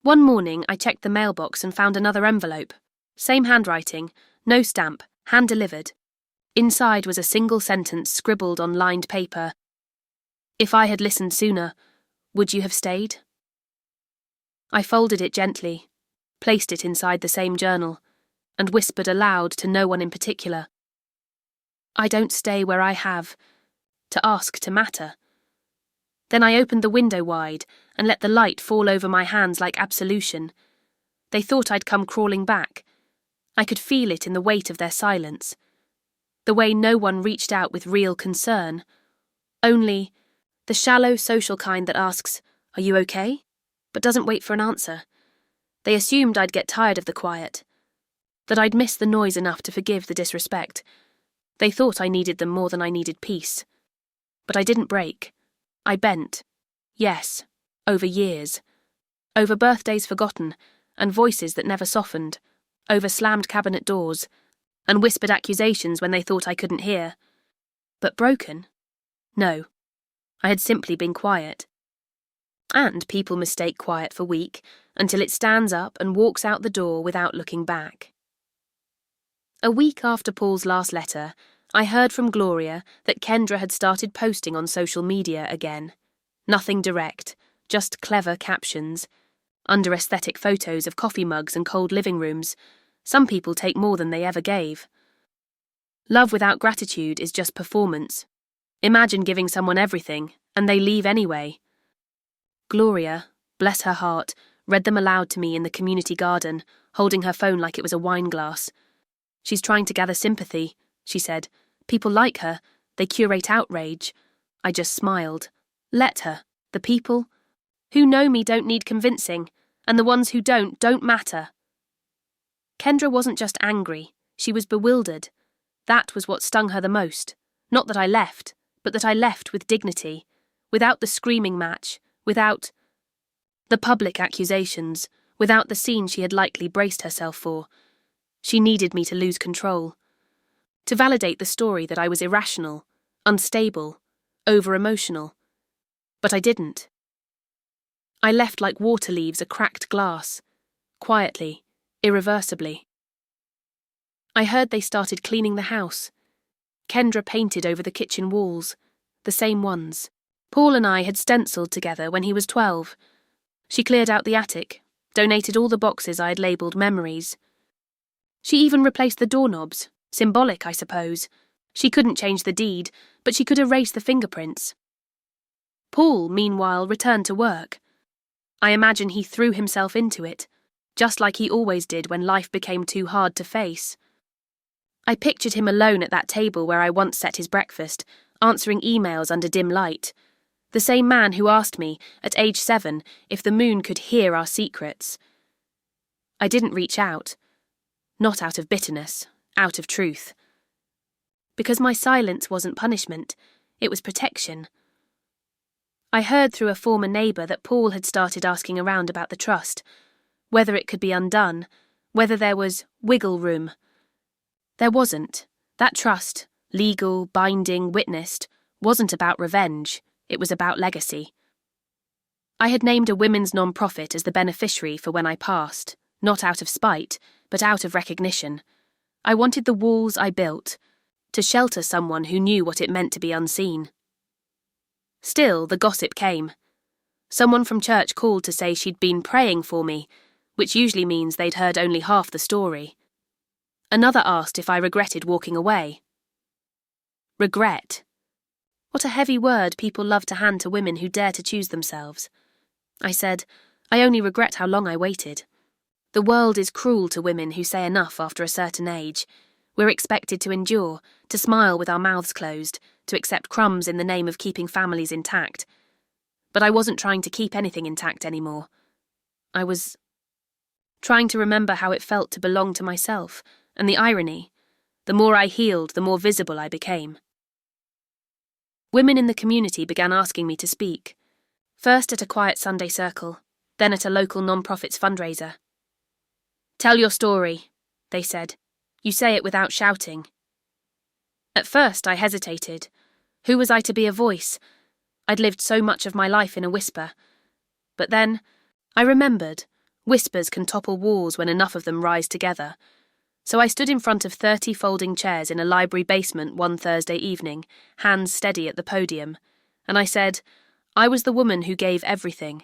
One morning I checked the mailbox and found another envelope. Same handwriting, no stamp, hand-delivered. Inside was a single sentence scribbled on lined paper. "If I had listened sooner, would you have stayed?" I folded it gently, placed it inside the same journal, and whispered aloud to no one in particular. I don't stay where I have, to ask to matter. Then I opened the window wide and let the light fall over my hands like absolution. They thought I'd come crawling back. I could feel it in the weight of their silence. The way no one reached out with real concern. Only the shallow social kind that asks, "Are you okay?" but doesn't wait for an answer. They assumed I'd get tired of the quiet, that I'd miss the noise enough to forgive the disrespect. They thought I needed them more than I needed peace. But I didn't break. I bent. Yes, over years. Over birthdays forgotten, and voices that never softened. Over slammed cabinet doors, and whispered accusations when they thought I couldn't hear. But broken? No. I had simply been quiet. And people mistake quiet for weak, until it stands up and walks out the door without looking back. A week after Paul's last letter, I heard from Gloria that Kendra had started posting on social media again. Nothing direct, just clever captions. Under aesthetic photos of coffee mugs and cold living rooms. Some people take more than they ever gave. Love without gratitude is just performance. Imagine giving someone everything, and they leave anyway. Gloria, bless her heart, read them aloud to me in the community garden, holding her phone like it was a wine glass. "She's trying to gather sympathy," she said. "People like her. They curate outrage." I just smiled. Let her. The people who know me don't need convincing, and the ones who don't matter. Kendra wasn't just angry. She was bewildered. That was what stung her the most. Not that I left, but that I left with dignity, without the screaming match, without the public accusations, without the scene she had likely braced herself for. She needed me to lose control. to validate the story that I was irrational, unstable, over-emotional. But I didn't. I left like water leaves a cracked glass, quietly, irreversibly. I heard they started cleaning the house. Kendra painted over the kitchen walls, the same ones. Paul and I had stenciled together when he was 12. She cleared out the attic, donated all the boxes I had labelled memories. She even replaced the doorknobs, symbolic, I suppose. She couldn't change the deed, but she could erase the fingerprints. Paul, meanwhile, returned to work. I imagine he threw himself into it, just like he always did when life became too hard to face. I pictured him alone at that table where I once set his breakfast, answering emails under dim light. The same man who asked me, at age 7, if the moon could hear our secrets. I didn't reach out. Not out of bitterness, out of truth. Because my silence wasn't punishment, it was protection. I heard through a former neighbour that Paul had started asking around about the trust, whether it could be undone, whether there was wiggle room. There wasn't. That trust, legal, binding, witnessed, wasn't about revenge, it was about legacy. I had named a women's non-profit as the beneficiary for when I passed, not out of spite, but out of recognition. I wanted the walls I built to shelter someone who knew what it meant to be unseen. Still, the gossip came. Someone from church called to say she'd been praying for me, which usually means they'd heard only half the story. Another asked if I regretted walking away. Regret. What a heavy word people love to hand to women who dare to choose themselves. I said, I only regret how long I waited. The world is cruel to women who say enough after a certain age. We're expected to endure, to smile with our mouths closed, to accept crumbs in the name of keeping families intact. But I wasn't trying to keep anything intact anymore. I was trying to remember how it felt to belong to myself, and the irony. The more I healed, the more visible I became. Women in the community began asking me to speak, first at a quiet Sunday circle, then at a local non-profits fundraiser. Tell your story, they said. You say it without shouting. At first I hesitated. Who was I to be a voice? I'd lived so much of my life in a whisper. But then, I remembered, whispers can topple walls when enough of them rise together. So I stood in front of 30 folding chairs in a library basement one Thursday evening, hands steady at the podium, and I said, I was the woman who gave everything.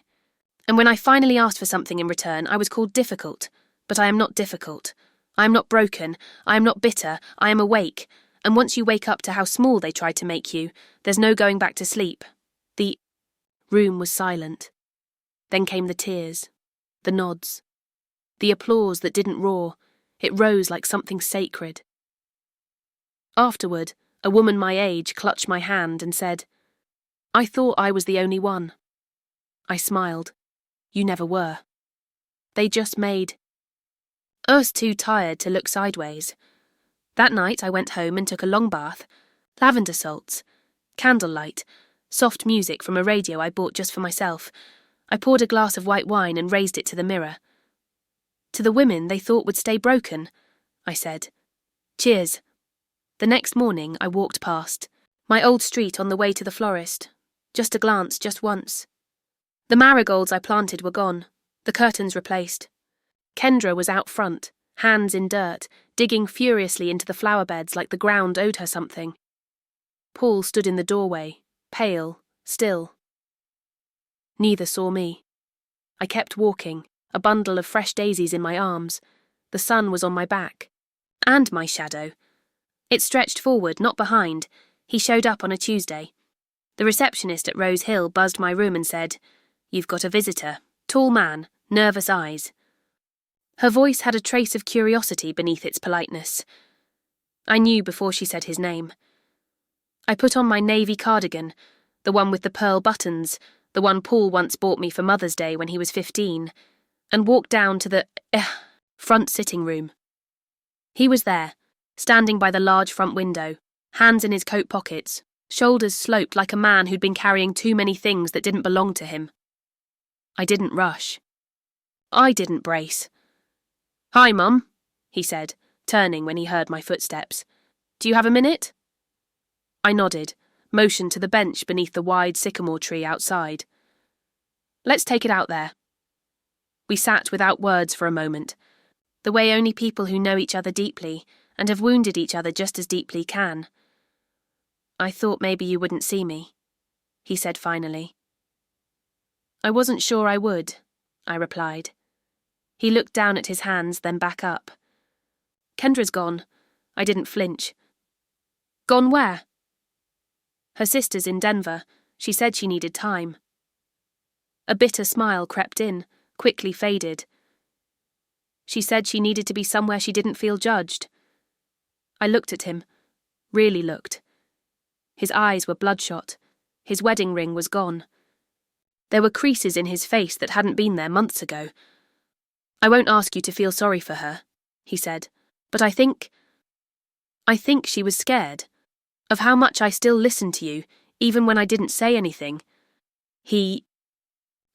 And when I finally asked for something in return, I was called difficult. But I am not difficult. I am not broken. I am not bitter. I am awake. And once you wake up to how small they tried to make you, there's no going back to sleep. The room was silent. Then came the tears, the nods, the applause that didn't roar. It rose like something sacred. Afterward, a woman my age clutched my hand and said, I thought I was the only one. I smiled. You never were. They just made us too tired to look sideways. That night I went home and took a long bath, lavender salts, candlelight, soft music from a radio I bought just for myself. I poured a glass of white wine and raised it to the mirror. To the women they thought would stay broken, I said. Cheers. The next morning I walked past, my old street on the way to the florist. Just a glance, just once. The marigolds I planted were gone, the curtains replaced. Kendra was out front, hands in dirt, digging furiously into the flower beds like the ground owed her something. Paul stood in the doorway, pale, still. Neither saw me. I kept walking, a bundle of fresh daisies in my arms. The sun was on my back. And my shadow. It stretched forward, not behind. He showed up on a Tuesday. The receptionist at Rose Hill buzzed my room and said, You've got a visitor. Tall man, nervous eyes. Her voice had a trace of curiosity beneath its politeness. I knew before she said his name. I put on my navy cardigan, the one with the pearl buttons, the one Paul once bought me for Mother's Day when he was 15, and walked down to the front sitting room. He was there, standing by the large front window, hands in his coat pockets, shoulders sloped like a man who'd been carrying too many things that didn't belong to him. I didn't rush. I didn't brace. Hi, Mum, he said, turning when he heard my footsteps. Do you have a minute? I nodded, motioned to the bench beneath the wide sycamore tree outside. Let's take it out there. We sat without words for a moment, the way only people who know each other deeply and have wounded each other just as deeply can. I thought maybe you wouldn't see me, he said finally. I wasn't sure I would, I replied. He looked down at his hands, then back up. Kendra's gone. I didn't flinch. Gone where? Her sister's in Denver. She said she needed time. A bitter smile crept in, quickly faded. She said she needed to be somewhere she didn't feel judged. I looked at him, really looked. His eyes were bloodshot. His wedding ring was gone. There were creases in his face that hadn't been there months ago. I won't ask you to feel sorry for her, he said, but I think she was scared of how much I still listened to you, even when I didn't say anything. He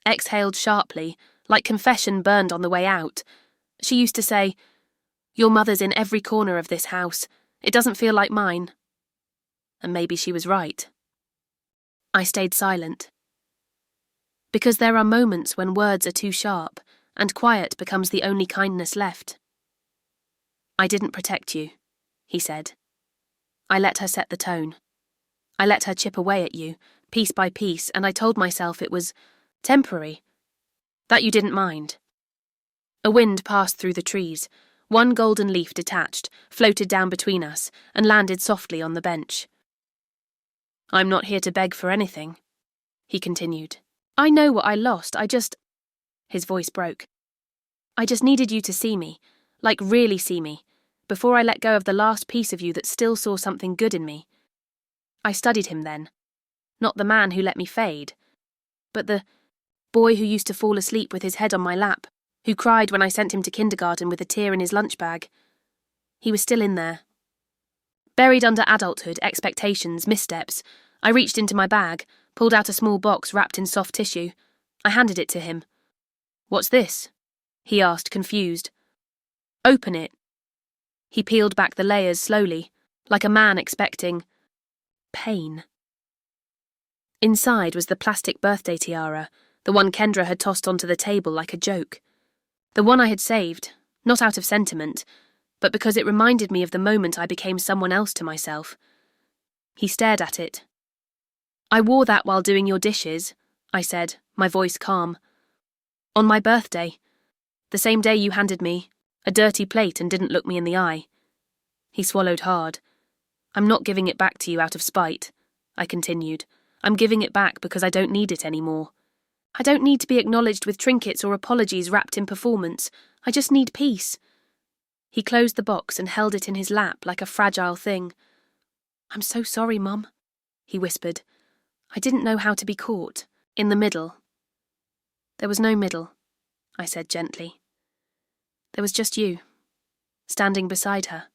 exhaled sharply, like confession burned on the way out. She used to say, "Your mother's in every corner of this house. It doesn't feel like mine." And maybe she was right. I stayed silent. Because there are moments when words are too sharp, and quiet becomes the only kindness left. I didn't protect you, he said. I let her set the tone. I let her chip away at you, piece by piece, and I told myself it was temporary. That you didn't mind. A wind passed through the trees. One golden leaf detached, floated down between us, and landed softly on the bench. I'm not here to beg for anything, he continued. I know what I lost, His voice broke. I just needed you to see me, like really see me, before I let go of the last piece of you that still saw something good in me. I studied him then. Not the man who let me fade, but the boy who used to fall asleep with his head on my lap, who cried when I sent him to kindergarten with a tear in his lunch bag. He was still in there. Buried under adulthood, expectations, missteps, I reached into my bag, pulled out a small box wrapped in soft tissue. I handed it to him. What's this? He asked, confused. Open it. He peeled back the layers slowly, like a man expecting pain. Inside was the plastic birthday tiara, the one Kendra had tossed onto the table like a joke. The one I had saved, not out of sentiment, but because it reminded me of the moment I became someone else to myself. He stared at it. I wore that while doing your dishes, I said, my voice calm. On my birthday. The same day you handed me a dirty plate and didn't look me in the eye. He swallowed hard. I'm not giving it back to you out of spite, I continued. I'm giving it back because I don't need it anymore. I don't need to be acknowledged with trinkets or apologies wrapped in performance. I just need peace. He closed the box and held it in his lap like a fragile thing. I'm so sorry, Mum, he whispered. I didn't know how to be caught, in the middle. There was no middle, I said gently. There was just you, standing beside her.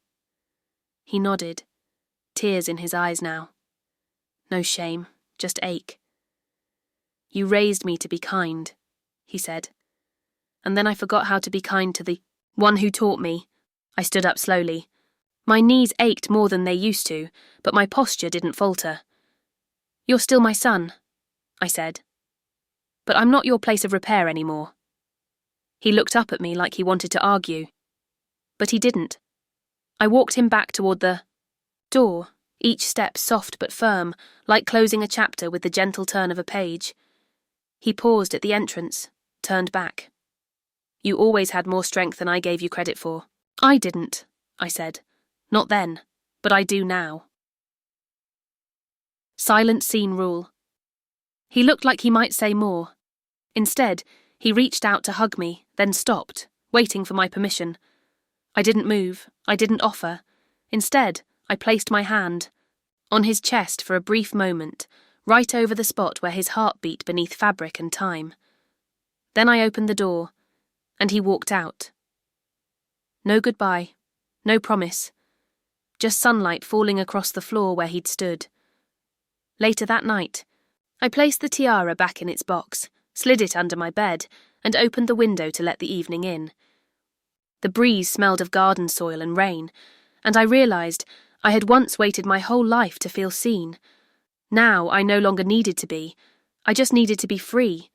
He nodded, tears in his eyes now. No shame, just ache. You raised me to be kind, he said. And then I forgot how to be kind to the one who taught me. I stood up slowly. My knees ached more than they used to, but my posture didn't falter. You're still my son, I said. But I'm not your place of repair anymore. He looked up at me like he wanted to argue. But he didn't. I walked him back toward the door, each step soft but firm, like closing a chapter with the gentle turn of a page. He paused at the entrance, turned back. You always had more strength than I gave you credit for. I didn't, I said. Not then, but I do now. Silent scene rule. He looked like he might say more. Instead, he reached out to hug me, then stopped, waiting for my permission. I didn't move, I didn't offer. Instead, I placed my hand on his chest for a brief moment, right over the spot where his heart beat beneath fabric and time. Then I opened the door, and he walked out. No goodbye, no promise, just sunlight falling across the floor where he'd stood. Later that night, I placed the tiara back in its box, slid it under my bed, and opened the window to let the evening in. The breeze smelled of garden soil and rain, and I realised I had once waited my whole life to feel seen. Now I no longer needed to be. I just needed to be free.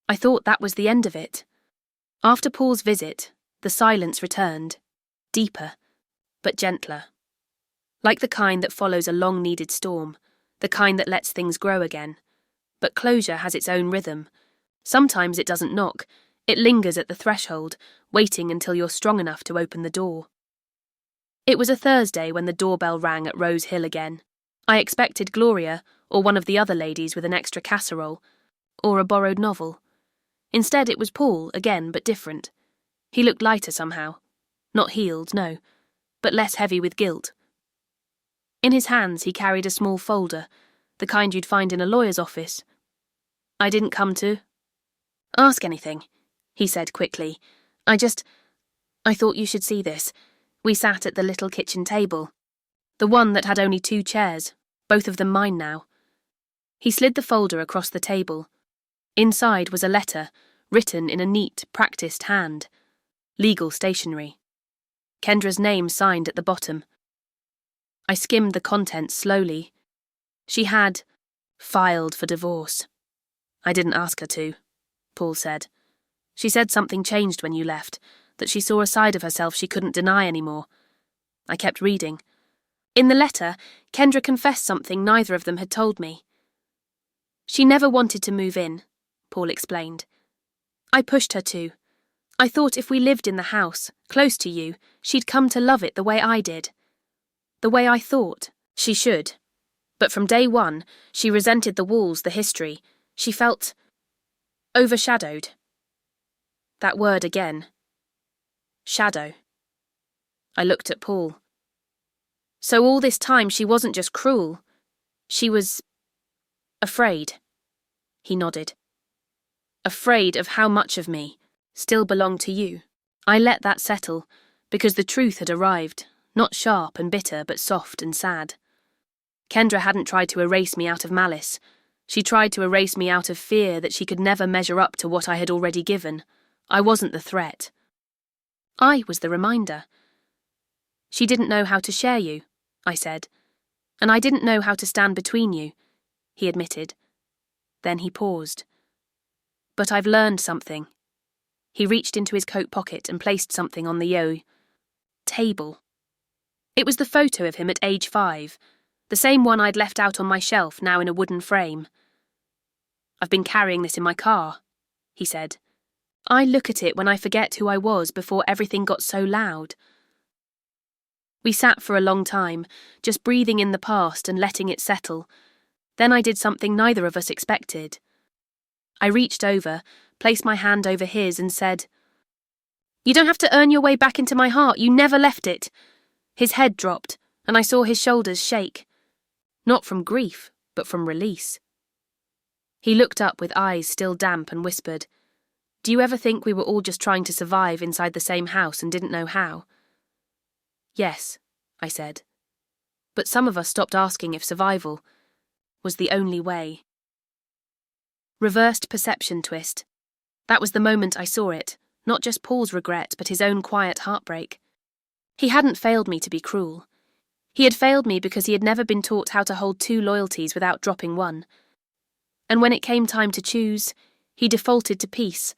I thought that was the end of it. After Paul's visit, the silence returned, deeper, but gentler. Like the kind that follows a long-needed storm, the kind that lets things grow again. But closure has its own rhythm. Sometimes it doesn't knock, it lingers at the threshold, waiting until you're strong enough to open the door. It was a Thursday when the doorbell rang at Rose Hill again. I expected Gloria, or one of the other ladies with an extra casserole, or a borrowed novel. Instead it was Paul, again, but different. He looked lighter somehow. Not healed, no, but less heavy with guilt. In his hands he carried a small folder, the kind you'd find in a lawyer's office. "I didn't come to ask anything," he said quickly. I thought you should see this." We sat at the little kitchen table, the one that had only 2 chairs, both of them mine now. He slid the folder across the table. Inside was a letter, written in a neat, practiced hand. Legal stationery. Kendra's name signed at the bottom. I skimmed the contents slowly. She had filed for divorce. "I didn't ask her to," Paul said. "She said something changed when you left, that she saw a side of herself she couldn't deny anymore." I kept reading. In the letter, Kendra confessed something neither of them had told me. "She never wanted to move in," Paul explained. "I pushed her to. I thought if we lived in the house, close to you, she'd come to love it the way I did. The way I thought she should. But from day one, she resented the walls, the history. She felt overshadowed." That word again. Shadow. I looked at Paul. "So all this time she wasn't just cruel. She was afraid." He nodded. "Afraid of how much of me still belonged to you." I let that settle, because the truth had arrived, not sharp and bitter, but soft and sad. Kendra hadn't tried to erase me out of malice. She tried to erase me out of fear that she could never measure up to what I had already given. I wasn't the threat. I was the reminder. "She didn't know how to share you," I said. "And I didn't know how to stand between you," he admitted. Then he paused. "But I've learned something." He reached into his coat pocket and placed something on the table. It was the photo of him at age 5, the same one I'd left out on my shelf, now in a wooden frame. "I've been carrying this in my car," he said. I look at it when I forget who I was before everything got so loud. We sat for a long time, just breathing in the past and letting it settle. Then I did something neither of us expected. I reached over, placed my hand over his and said, "You don't have to earn your way back into my heart. You never left it." His head dropped, and I saw his shoulders shake. Not from grief, but from release. He looked up with eyes still damp and whispered, "Do you ever think we were all just trying to survive inside the same house and didn't know how?" "Yes," I said. "But some of us stopped asking if survival was the only way." Reversed perception twist. That was the moment I saw it, not just Paul's regret, but his own quiet heartbreak. He hadn't failed me to be cruel. He had failed me because he had never been taught how to hold 2 loyalties without dropping one. And when it came time to choose, he defaulted to peace,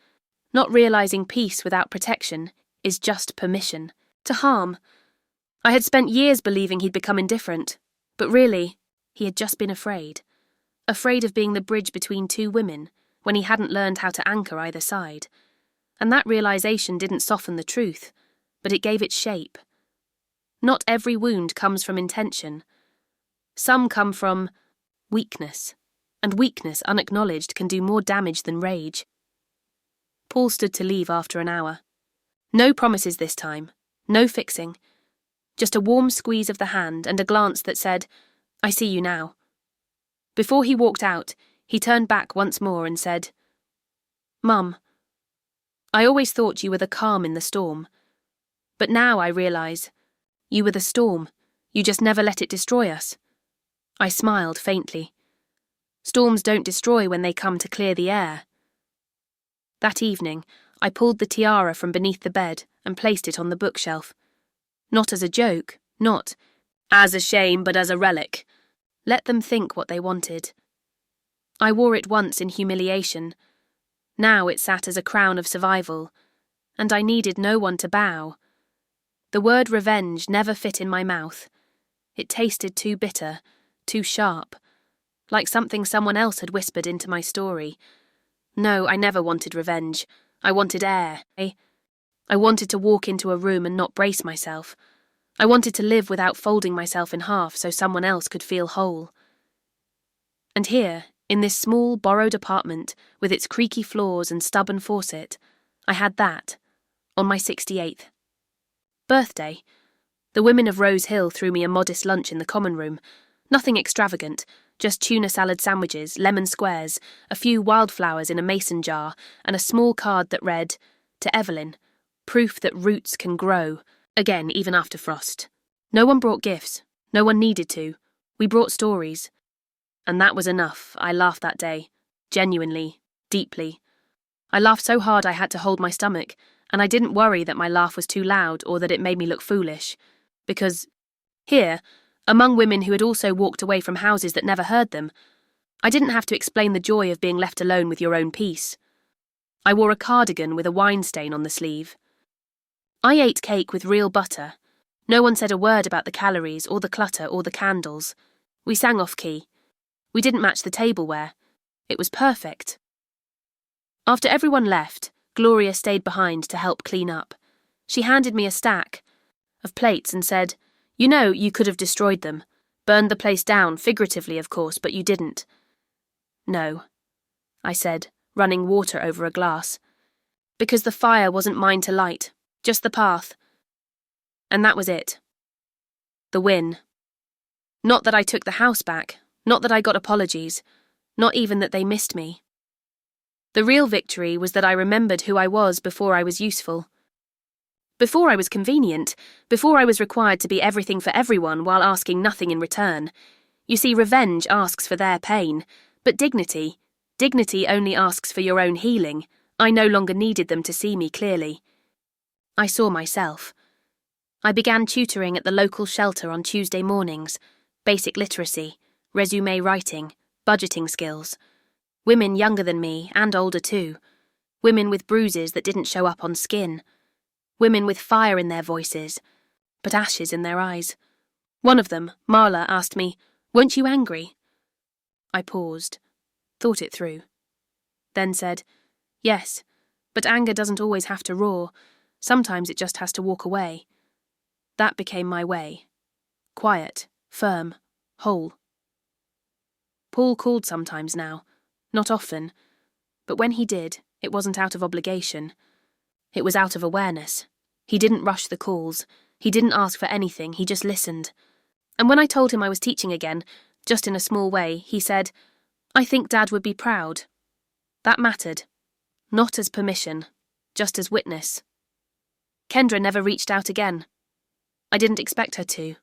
not realizing peace without protection is just permission to harm. I had spent years believing he'd become indifferent, but really, he had just been afraid. Afraid of being the bridge between 2 women, when he hadn't learned how to anchor either side. And that realization didn't soften the truth, but it gave it shape. Not every wound comes from intention. Some come from weakness, and weakness unacknowledged can do more damage than rage. Paul stood to leave after an hour. No promises this time, no fixing. Just a warm squeeze of the hand and a glance that said, "I see you now." Before he walked out, he turned back once more and said, "Mum, I always thought you were the calm in the storm. But now I realize you were the storm. You just never let it destroy us." I smiled faintly. Storms don't destroy when they come to clear the air. That evening, I pulled the tiara from beneath the bed and placed it on the bookshelf. Not as a joke, not, As a shame, but as a relic. Let them think what they wanted. I wore it once in humiliation. Now it sat as a crown of survival, and I needed no one to bow. The word revenge never fit in my mouth. It tasted too bitter, too sharp, like something someone else had whispered into my story. No, I never wanted revenge. I wanted air. I wanted to walk into a room and not brace myself. I wanted to live without folding myself in half so someone else could feel whole. And here, in this small, borrowed apartment, with its creaky floors and stubborn faucet, I had that, on my 68th. Birthday. The women of Rose Hill threw me a modest lunch in the common room. Nothing extravagant, just tuna salad sandwiches, lemon squares, a few wildflowers in a mason jar, and a small card that read, "To Evelyn, proof that roots can grow, again even after frost." No one brought gifts. No one needed to. We brought stories. And that was enough. I laughed that day. Genuinely. Deeply. I laughed so hard I had to hold my stomach, and I didn't worry that my laugh was too loud or that it made me look foolish. Because here, among women who had also walked away from houses that never heard them, I didn't have to explain the joy of being left alone with your own peace. I wore a cardigan with a wine stain on the sleeve. I ate cake with real butter. No one said a word about the calories or the clutter or the candles. We sang off key. We didn't match the tableware. It was perfect. After everyone left, Gloria stayed behind to help clean up. She handed me a stack of plates and said, "You know, you could have destroyed them. Burned the place down, figuratively, of course, but you didn't." "No," I said, running water over a glass. "Because the fire wasn't mine to light, just the path." And that was it. The win. Not that I took the house back, not that I got apologies, not even that they missed me. The real victory was that I remembered who I was before I was useful. Before I was convenient, before I was required to be everything for everyone while asking nothing in return. You see, revenge asks for their pain, but dignity only asks for your own healing. I no longer needed them to see me clearly. I saw myself. I began tutoring at the local shelter on Tuesday mornings, basic literacy, resume writing, budgeting skills. Women younger than me, and older too. Women with bruises that didn't show up on skin. Women with fire in their voices, but ashes in their eyes. One of them, Marla, asked me, "Weren't you angry?" I paused, thought it through. Then said, "Yes, but anger doesn't always have to roar. Sometimes it just has to walk away." That became my way. Quiet, firm, whole. Paul called sometimes now. Not often, but when he did, it wasn't out of obligation. It was out of awareness. He didn't rush the calls. He didn't ask for anything, he just listened. And when I told him I was teaching again, just in a small way, he said, "I think Dad would be proud." That mattered. Not as permission, just as witness. Kendra never reached out again. I didn't expect her to.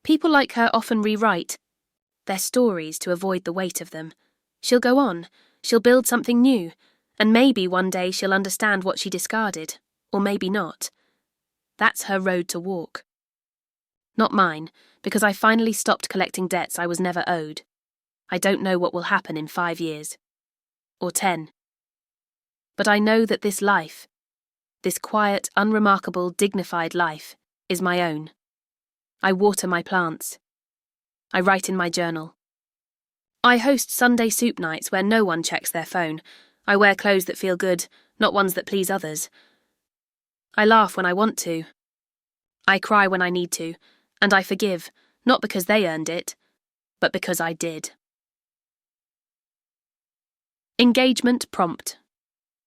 People like her often rewrite their stories to avoid the weight of them. She'll go on, she'll build something new, and maybe one day she'll understand what she discarded, or maybe not. That's her road to walk. Not mine, because I finally stopped collecting debts I was never owed. I don't know what will happen in 5 years. Or 10. But I know that this life, this quiet, unremarkable, dignified life, is my own. I water my plants. I write in my journal. I host Sunday soup nights where no one checks their phone. I wear clothes that feel good, not ones that please others. I laugh when I want to. I cry when I need to, and I forgive, not because they earned it, but because I did. Engagement prompt.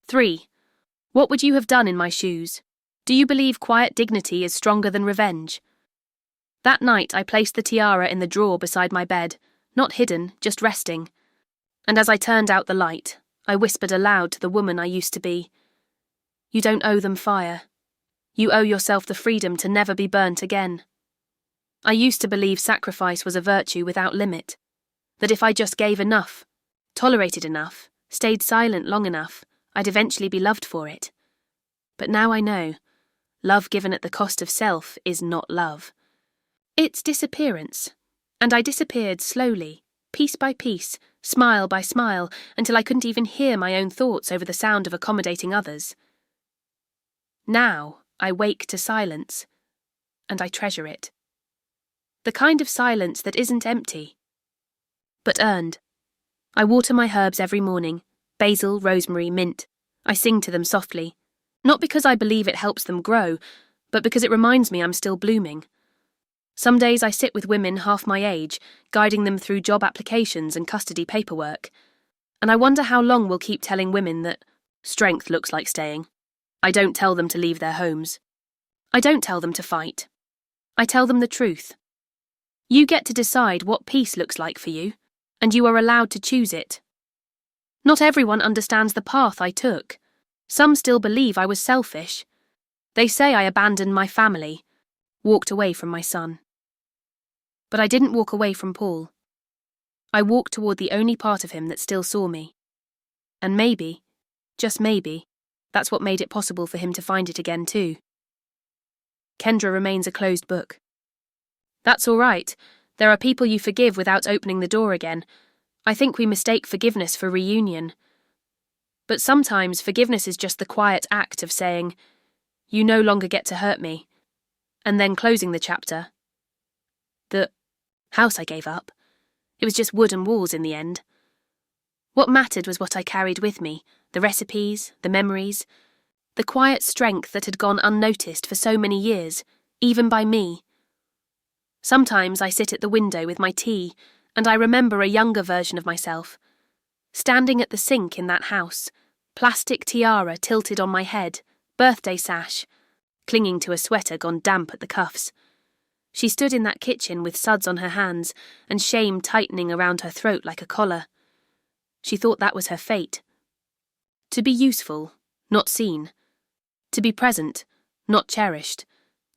3. What would you have done in my shoes? Do you believe quiet dignity is stronger than revenge? That night I placed the tiara in the drawer beside my bed, not hidden, just resting. And as I turned out the light, I whispered aloud to the woman I used to be, "You don't owe them fire. You owe yourself the freedom to never be burnt again." I used to believe sacrifice was a virtue without limit, that if I just gave enough, tolerated enough, stayed silent long enough, I'd eventually be loved for it. But now I know, love given at the cost of self is not love. It's disappearance, and I disappeared slowly, piece by piece, smile by smile, until I couldn't even hear my own thoughts over the sound of accommodating others. Now I wake to silence, and I treasure it. The kind of silence that isn't empty, but earned. I water my herbs every morning, basil, rosemary, mint. I sing to them softly, not because I believe it helps them grow, but because it reminds me I'm still blooming. Some days I sit with women half my age, guiding them through job applications and custody paperwork, and I wonder how long we'll keep telling women that strength looks like staying. I don't tell them to leave their homes. I don't tell them to fight. I tell them the truth. You get to decide what peace looks like for you, and you are allowed to choose it. Not everyone understands the path I took. Some still believe I was selfish. They say I abandoned my family, walked away from my son. But I didn't walk away from Paul. I walked toward the only part of him that still saw me. And maybe, just maybe, that's what made it possible for him to find it again too. Kendra remains a closed book. That's all right. There are people you forgive without opening the door again. I think we mistake forgiveness for reunion. But sometimes forgiveness is just the quiet act of saying, you no longer get to hurt me, and then closing the chapter. The house I gave up. It was just wood and walls in the end. What mattered was what I carried with me, the recipes, the memories, the quiet strength that had gone unnoticed for so many years, even by me. Sometimes I sit at the window with my tea, and I remember a younger version of myself, standing at the sink in that house, plastic tiara tilted on my head, birthday sash, clinging to a sweater gone damp at the cuffs. She stood in that kitchen with suds on her hands and shame tightening around her throat like a collar. She thought that was her fate. To be useful, not seen. To be present, not cherished.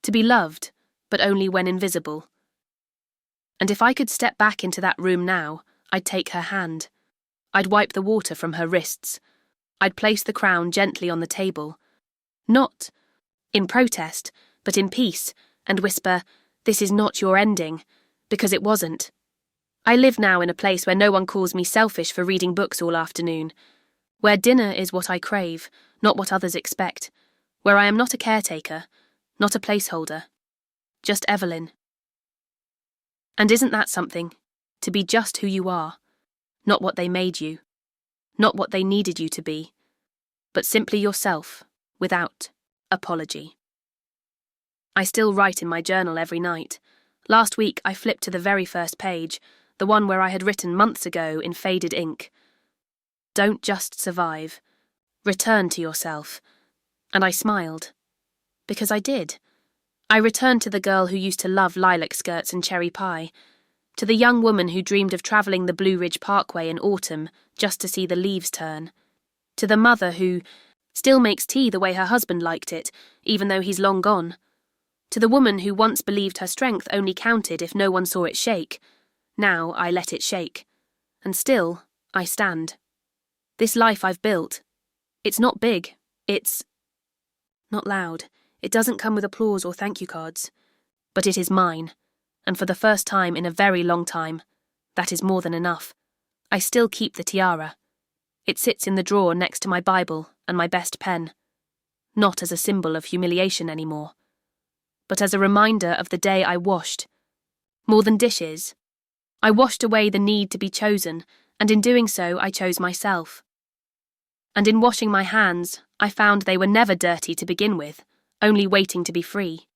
To be loved, but only when invisible. And if I could step back into that room now, I'd take her hand. I'd wipe the water from her wrists. I'd place the crown gently on the table. Not in protest, but in peace, and whisper, "This is not your ending," because it wasn't. I live now in a place where no one calls me selfish for reading books all afternoon, where dinner is what I crave, not what others expect, where I am not a caretaker, not a placeholder, just Evelyn. And isn't that something, to be just who you are, not what they made you, not what they needed you to be, but simply yourself, without apology. I still write in my journal every night. Last week I flipped to the very first page, the one where I had written months ago in faded ink. Don't just survive. Return to yourself. And I smiled. Because I did. I returned to the girl who used to love lilac skirts and cherry pie, to the young woman who dreamed of travelling the Blue Ridge Parkway in autumn just to see the leaves turn, to the mother who still makes tea the way her husband liked it, even though he's long gone, to the woman who once believed her strength only counted if no one saw it shake. Now I let it shake. And still, I stand. This life I've built, it's not big, it's not loud. It doesn't come with applause or thank you cards. But it is mine, and for the first time in a very long time, that is more than enough. I still keep the tiara. It sits in the drawer next to my Bible and my best pen. Not as a symbol of humiliation anymore, but as a reminder of the day I washed. More than dishes. I washed away the need to be chosen, and in doing so I chose myself. And in washing my hands, I found they were never dirty to begin with, only waiting to be free.